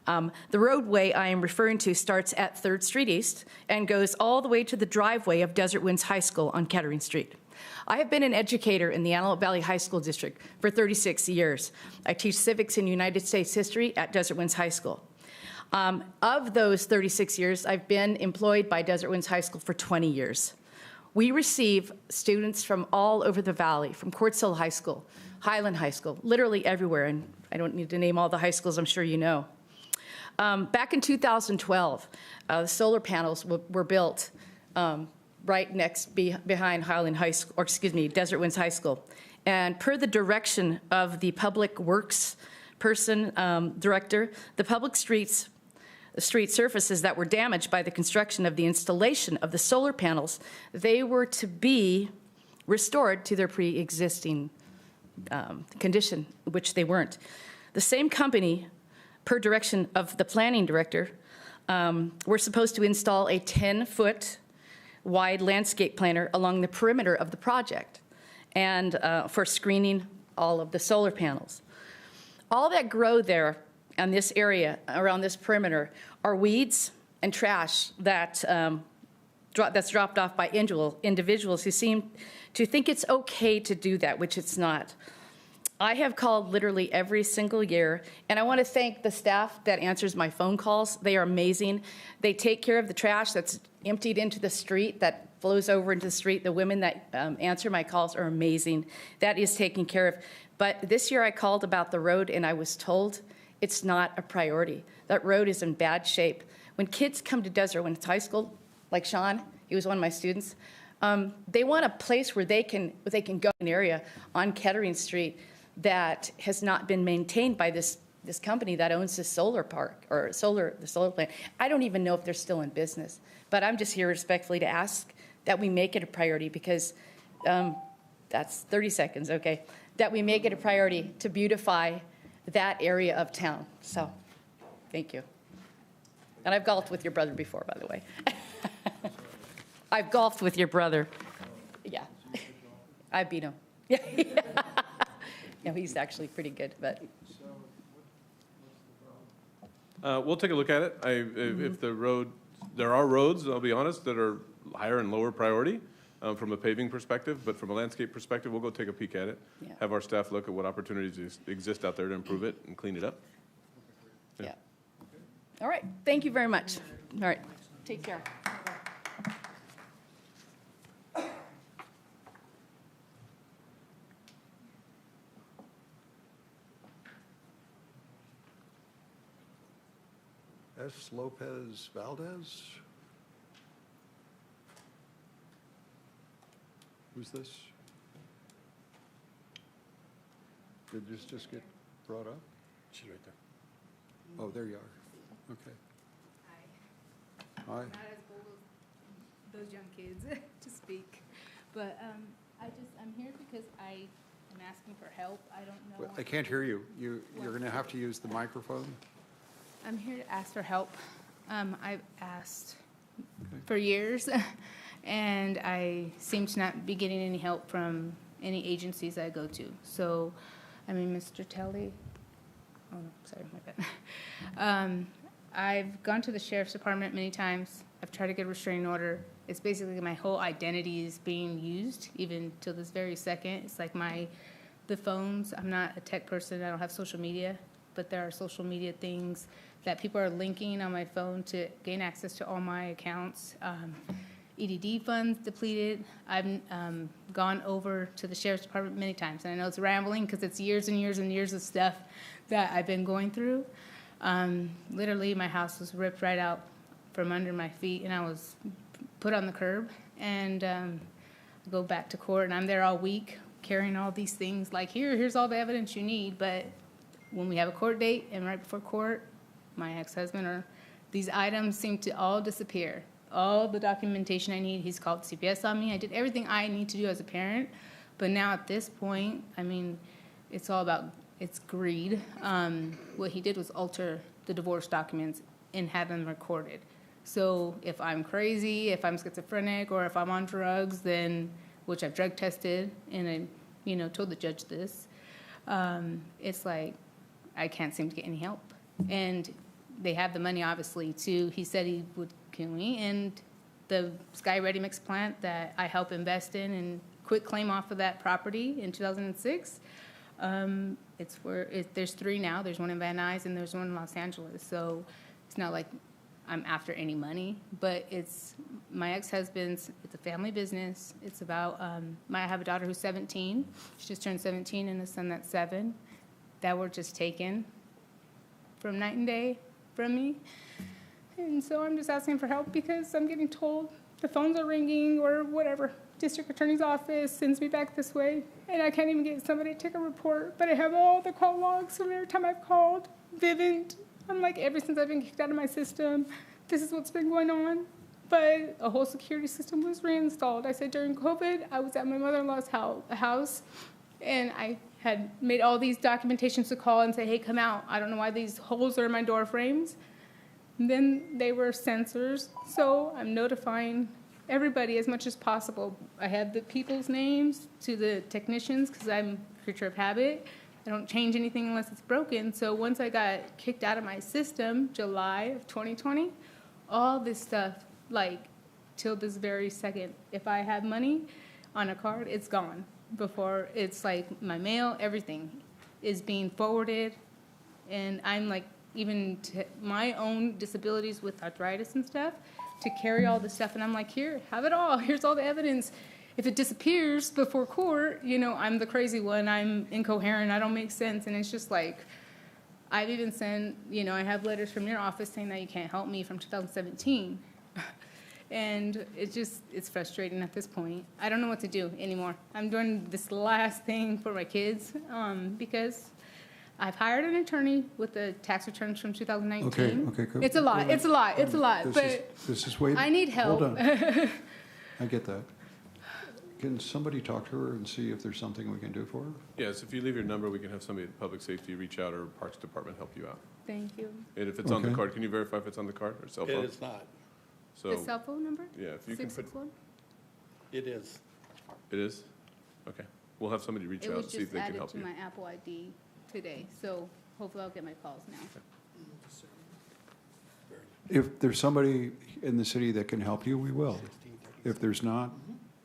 The roadway I am referring to starts at 3rd Street East and goes all the way to the driveway of Desert Winds High School on Kettering Street. I have been an educator in the Antelope Valley High School District for 36 years. I teach civics and United States history at Desert Winds High School. Of those 36 years, I've been employed by Desert Winds High School for 20 years. We receive students from all over the valley, from Quartz Hill High School, Highland High School, literally everywhere, and I don't need to name all the high schools, I'm sure you know. Back in 2012, the solar panels were built right behind Highland High School, or excuse me, Desert Winds High School. And per the direction of the public works director, the public street surfaces that were damaged by the construction of the installation of the solar panels, they were to be restored to their pre-existing condition, which they weren't. The same company, per direction of the planning director, were supposed to install a 10-foot wide landscape planter along the perimeter of the project and for screening all of the solar panels. All that grow there in this area around this perimeter are weeds and trash that that's dropped off by individuals who seem to think it's okay to do that, which it's not. I have called literally every single year, and I want to thank the staff that answers my phone calls. They are amazing. They take care of the trash that's emptied into the street, that flows over into the street. The women that answer my calls are amazing. That is taken care of. But this year I called about the road, and I was told it's not a priority. That road is in bad shape. When kids come to Desert, when it's high school, like Sean, he was one of my students, they want a place where they can go in an area on Kettering Street that has not been maintained by this company that owns this solar park or the solar plant. I don't even know if they're still in business, but I'm just here respectfully to ask that we make it a priority because that's 30 seconds, okay, that we make it a priority to beautify that area of town. So, thank you. And I've golfed with your brother before, by the way. I've golfed with your brother. Yeah. I beat him. Yeah. No, he's actually pretty good, but. We'll take a look at it. If there are roads, I'll be honest, that are higher and lower priority from a paving perspective, but from a landscape perspective, we'll go take a peek at it. Yeah. Have our staff look at what opportunities exist out there to improve it and clean it up. Yeah. All right. Thank you very much. All right. Take care. S. Lopez Valdez? Who's this? Did this just get brought up? She's right there. Oh, there you are. Okay. Hi. Not as bold as those young kids to speak, but I'm here because I am asking for help. I don't know. Well, I can't hear you. You're going to have to use the microphone. I'm here to ask for help. I've asked for years, and I seem to not be getting any help from any agencies I go to. So, I mean, Mr. Telly, oh, sorry, my bad. I've gone to the sheriff's department many times. I've tried to get a restraining order. It's basically my whole identity is being used, even till this very second. It's like the phones. I'm not a tech person. I don't have social media, but there are social media things that people are linking on my phone to gain access to all my accounts. EDD funds depleted. I've gone over to the sheriff's department many times, and I know it's rambling because it's years and years and years of stuff that I've been going through. Literally, my house was ripped right out from under my feet, and I was put on the curb, and go back to court, and I'm there all week carrying all these things, like, here's all the evidence you need, but when we have a court date and right before court, my ex-husband or these items seem to all disappear. All the documentation I need, he's called CPS on me. I did everything I need to do as a parent, but now at this point, I mean, it's all about, it's greed. What he did was alter the divorce documents and have them recorded. So if I'm crazy, if I'm schizophrenic, or if I'm on drugs, then, which I've drug tested, and I, told the judge this, it's like, I can't seem to get any help. And they have the money, obviously, too. He said he would kill me. And the Sky Ready Mix plant that I help invest in and quit claim off of that property in 2006, there's 3 now. There's one in Van Nuys and there's one in Los Angeles. So it's not like I'm after any money, but it's my ex-husband's, it's a family business. It's about, I have a daughter who's 17. She just turned 17, and a son that's 7, that were just taken from night and day from me. And so I'm just asking for help because I'm getting told the phones are ringing or whatever. District Attorney's Office sends me back this way, and I can't even get somebody to take a report, but I have all the call logs from every time I've called. Vivint, I'm like, ever since I've been kicked out of my system, this is what's been going on. But a whole security system was reinstalled. I said during COVID, I was at my mother-in-law's house, and I had made all these documentations to call and say, hey, come out. I don't know why these holes are in my door frames. And then they were sensors, so I'm notifying everybody as much as possible. I have the people's names to the technicians because I'm a creature of habit. I don't change anything unless it's broken. So once I got kicked out of my system, July of 2020, all this stuff, like till this very second, if I have money on a card, it's gone. Before, it's like my mail, everything is being forwarded. And I'm like, even to my own disabilities with arthritis and stuff, to carry all this stuff. And I'm like, here, have it all. Here's all the evidence. If it disappears before court, you know, I'm the crazy one. I'm incoherent. I don't make sense. And it's just like, I've even sent, you know, I have letters from your office saying that you can't help me from 2017. And it's frustrating at this point. I don't know what to do anymore. I'm doing this last thing for my kids because I've hired an attorney with the tax returns from 2019. Okay, good. It's a lot, it's a lot, it's a lot, but This is way. I need help. Hold on. I get that. Can somebody talk to her and see if there's something we can do for her? Yes, if you leave your number, we can have somebody at Public Safety reach out or Parks Department help you out. Thank you. And if it's on the Okay. card, can you verify if it's on the card or cell phone? It is not. So, The cell phone number? yeah, if you can put, 661? It is. it is? Okay. We'll have somebody reach It out was and see if just they can added help to you. my Apple ID today, so hopefully I'll get my calls now. If there's somebody in the city that can help you, we will. If there's not,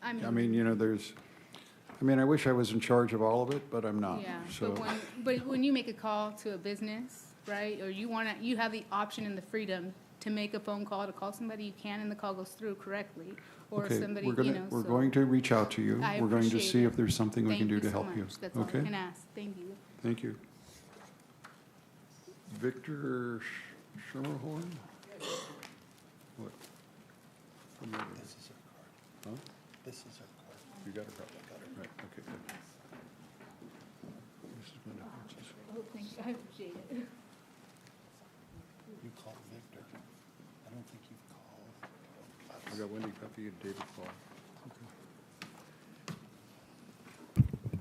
I mean, you know, I wish I was in charge of all of it, but I'm not. Yeah, So, but when you make a call to a business, right, or you have the option and the freedom to make a phone call, to call somebody, you can, and the call goes through correctly. Or okay, somebody, we're you know, we're so going to reach out to you. I We're going to appreciate see it. if there's something we can do to help you. Thank you so much. That's all I Okay? can ask. Thank you. Thank you. Victor Schermerhorn? What? This is her card. Huh? This is her card. You got it, right, okay, good. This is Linda Francis. Oh, thank you. I appreciate it. You called Victor. I don't think you've called. I got Wendy Cuffey and David Paul.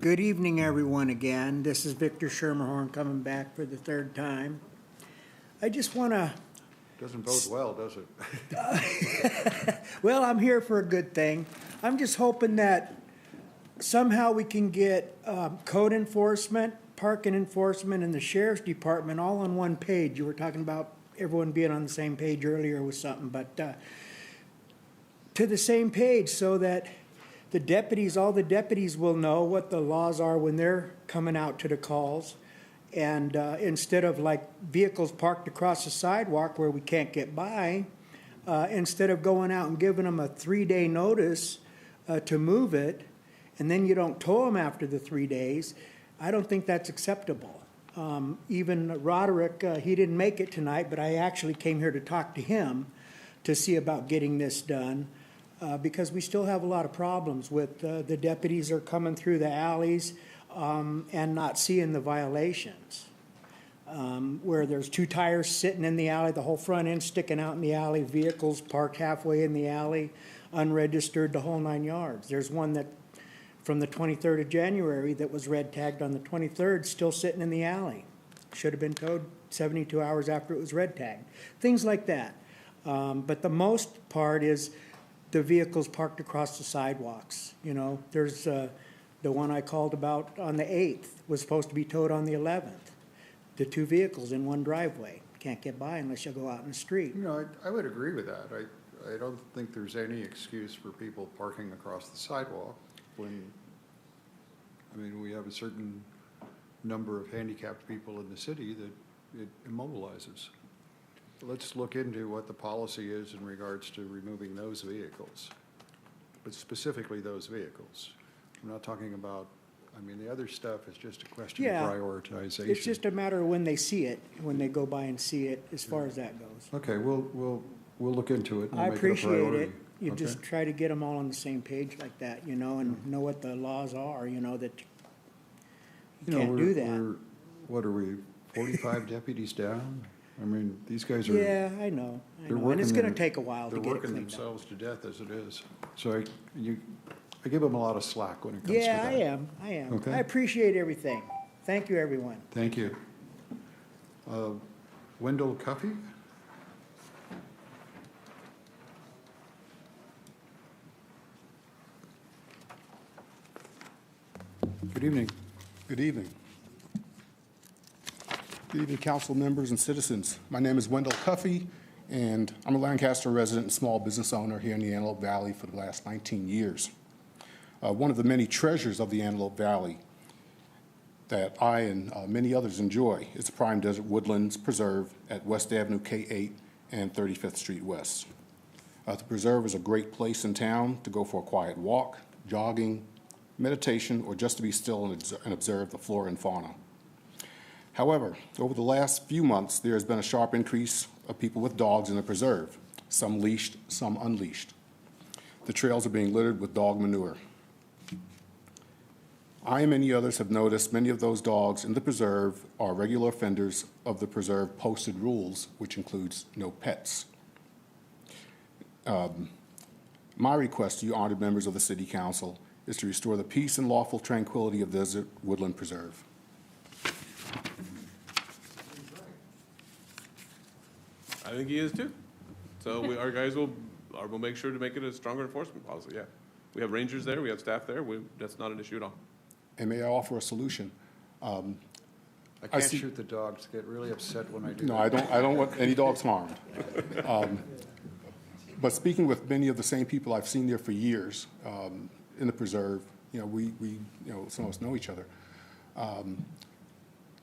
Good evening, everyone, again. This is Victor Schermerhorn coming back for the third time. I just want to... Doesn't bode well, does it? Well, I'm here for a good thing. I'm just hoping that somehow we can get code enforcement, parking enforcement, and the sheriff's department all on one page. You were talking about everyone being on the same page earlier with something, but to the same page so that the deputies, all the deputies will know what the laws are when they're coming out to the calls. And instead of like vehicles parked across the sidewalk where we can't get by, instead of going out and giving them a 3-day notice to move it, and then you don't tow them after the 3 days, I don't think that's acceptable. Even Roderick, he didn't make it tonight, but I actually came here to talk to him to see about getting this done. Because we still have a lot of problems with the deputies are coming through the alleys and not seeing the violations. Where there's 2 tires sitting in the alley, the whole front end sticking out in the alley, vehicles parked halfway in the alley, unregistered, the whole 9 yards. There's one that from the 23rd of January that was red tagged on the 23rd, still sitting in the alley. Should have been towed 72 hours after it was red tagged. Things like that. But the most part is the vehicles parked across the sidewalks. You know, there's the one I called about on the 8th was supposed to be towed on the 11th. The 2 vehicles in one driveway. Can't get by unless you go out in the street. You know, I would agree with that. I don't think there's any excuse for people parking across the sidewalk when, I mean, we have a certain number of handicapped people in the city that it immobilizes. Let's look into what the policy is in regards to removing those vehicles, but specifically those vehicles. I'm not talking about, I mean, the other stuff is just a question of prioritization. It's just a matter of when they see it, when they go by and see it, as far as that goes. Okay, we'll look into it and I we'll make it a appreciate priority. it. You Okay? just try to get them all on the same page like that, you know, and know what the laws are, you know, that you know, can't do that. What are we, 45 deputies down? I mean, these guys are. Yeah, I know. They're And it's working gonna their- take a while to get it They're working cleaned up. themselves to death as it is. So I give them a lot of slack when it comes to Yeah, that. I am. Okay. I appreciate everything. Thank you, everyone. Thank you. Wendell Cuffey? Good evening. Good evening. Good evening, council members and citizens. My name is Wendell Cuffey, and I'm a Lancaster resident and small business owner here in the Antelope Valley for the last 19 years. One of the many treasures of the Antelope Valley that I and many others enjoy is the Prime Desert Woodlands Preserve at West Avenue K8 and 35th Street West. The preserve is a great place in town to go for a quiet walk, jogging, meditation, or just to be still and observe the flora and fauna. However, over the last few months, there has been a sharp increase of people with dogs in the preserve, some leashed, some unleashed. The trails are being littered with dog manure. I and many others have noticed many of those dogs in the preserve are regular offenders of the preserve posted rules, which includes no pets. My request to you honored members of the City Council is to restore the peace and lawful tranquility of Desert Woodland Preserve. I think he is too. So our guys will make sure to make it a stronger enforcement policy, yeah. We have rangers there, we have staff there, that's not an issue at all. And may I offer a solution? I can't shoot the dogs, get really upset when I do No, that. I don't want any dogs harmed. But speaking with many of the same people I've seen there for years in the preserve, we some of us know each other.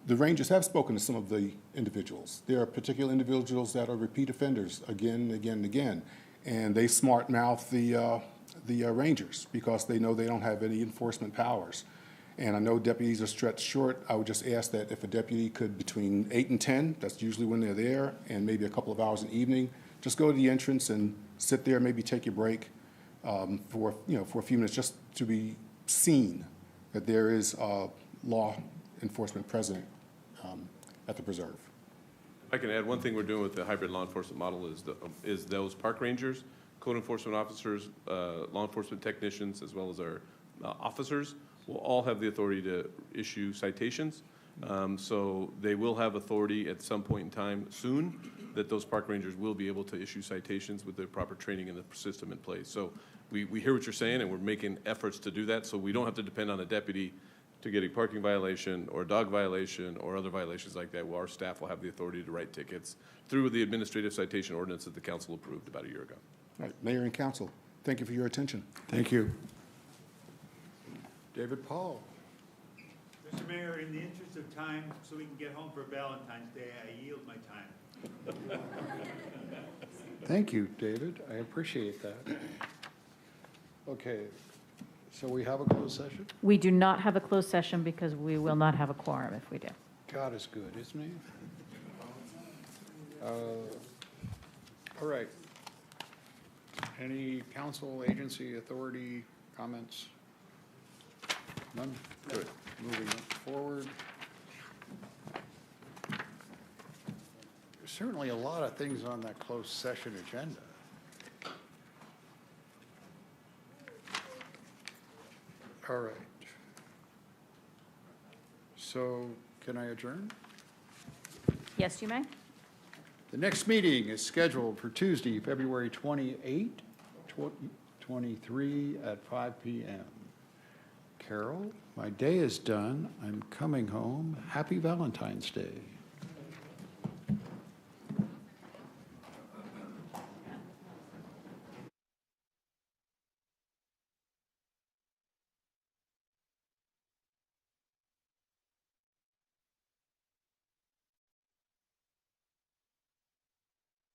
The rangers have spoken to some of the individuals. There are particular individuals that are repeat offenders again and again and again, and they smart mouth the rangers because they know they don't have any enforcement powers. And I know deputies are stretched short. I would just ask that if a deputy could, between 8 and 10, that's usually when they're there, and maybe a couple of hours in the evening, just go to the entrance and sit there, maybe take your break for a few minutes, just to be seen that there is law enforcement present at the preserve. If I can add, one thing we're doing with the hybrid law enforcement model is those park rangers, code enforcement officers, law enforcement technicians, as well as our officers will all have the authority to issue citations. So they will have authority at some point in time soon that those park rangers will be able to issue citations with the proper training and the system in place. So we hear what you're saying, and we're making efforts to do that, so we don't have to depend on a deputy to get a parking violation or a dog violation or other violations like that. Well, our staff will have the authority to write tickets through the administrative citation ordinance that the council approved about a year ago. All right, Mayor and Council, thank you for your attention. Thank you. David Paul. Mr. Mayor, in the interest of time, so we can get home for Valentine's Day, I yield my time. Thank you, David. I appreciate that. Okay, so we have a closed session? We do not have a closed session because we will not have a quorum if we do. God is good, isn't he? All right. Any council, agency, authority comments? None? Good. Moving forward. There's certainly a lot of things on that closed session agenda. All right. So can I adjourn? Yes, you may. The next meeting is scheduled for Tuesday, February 28, 2023 at 5 p.m. Carol, my day is done. I'm coming home. Happy Valentine's Day.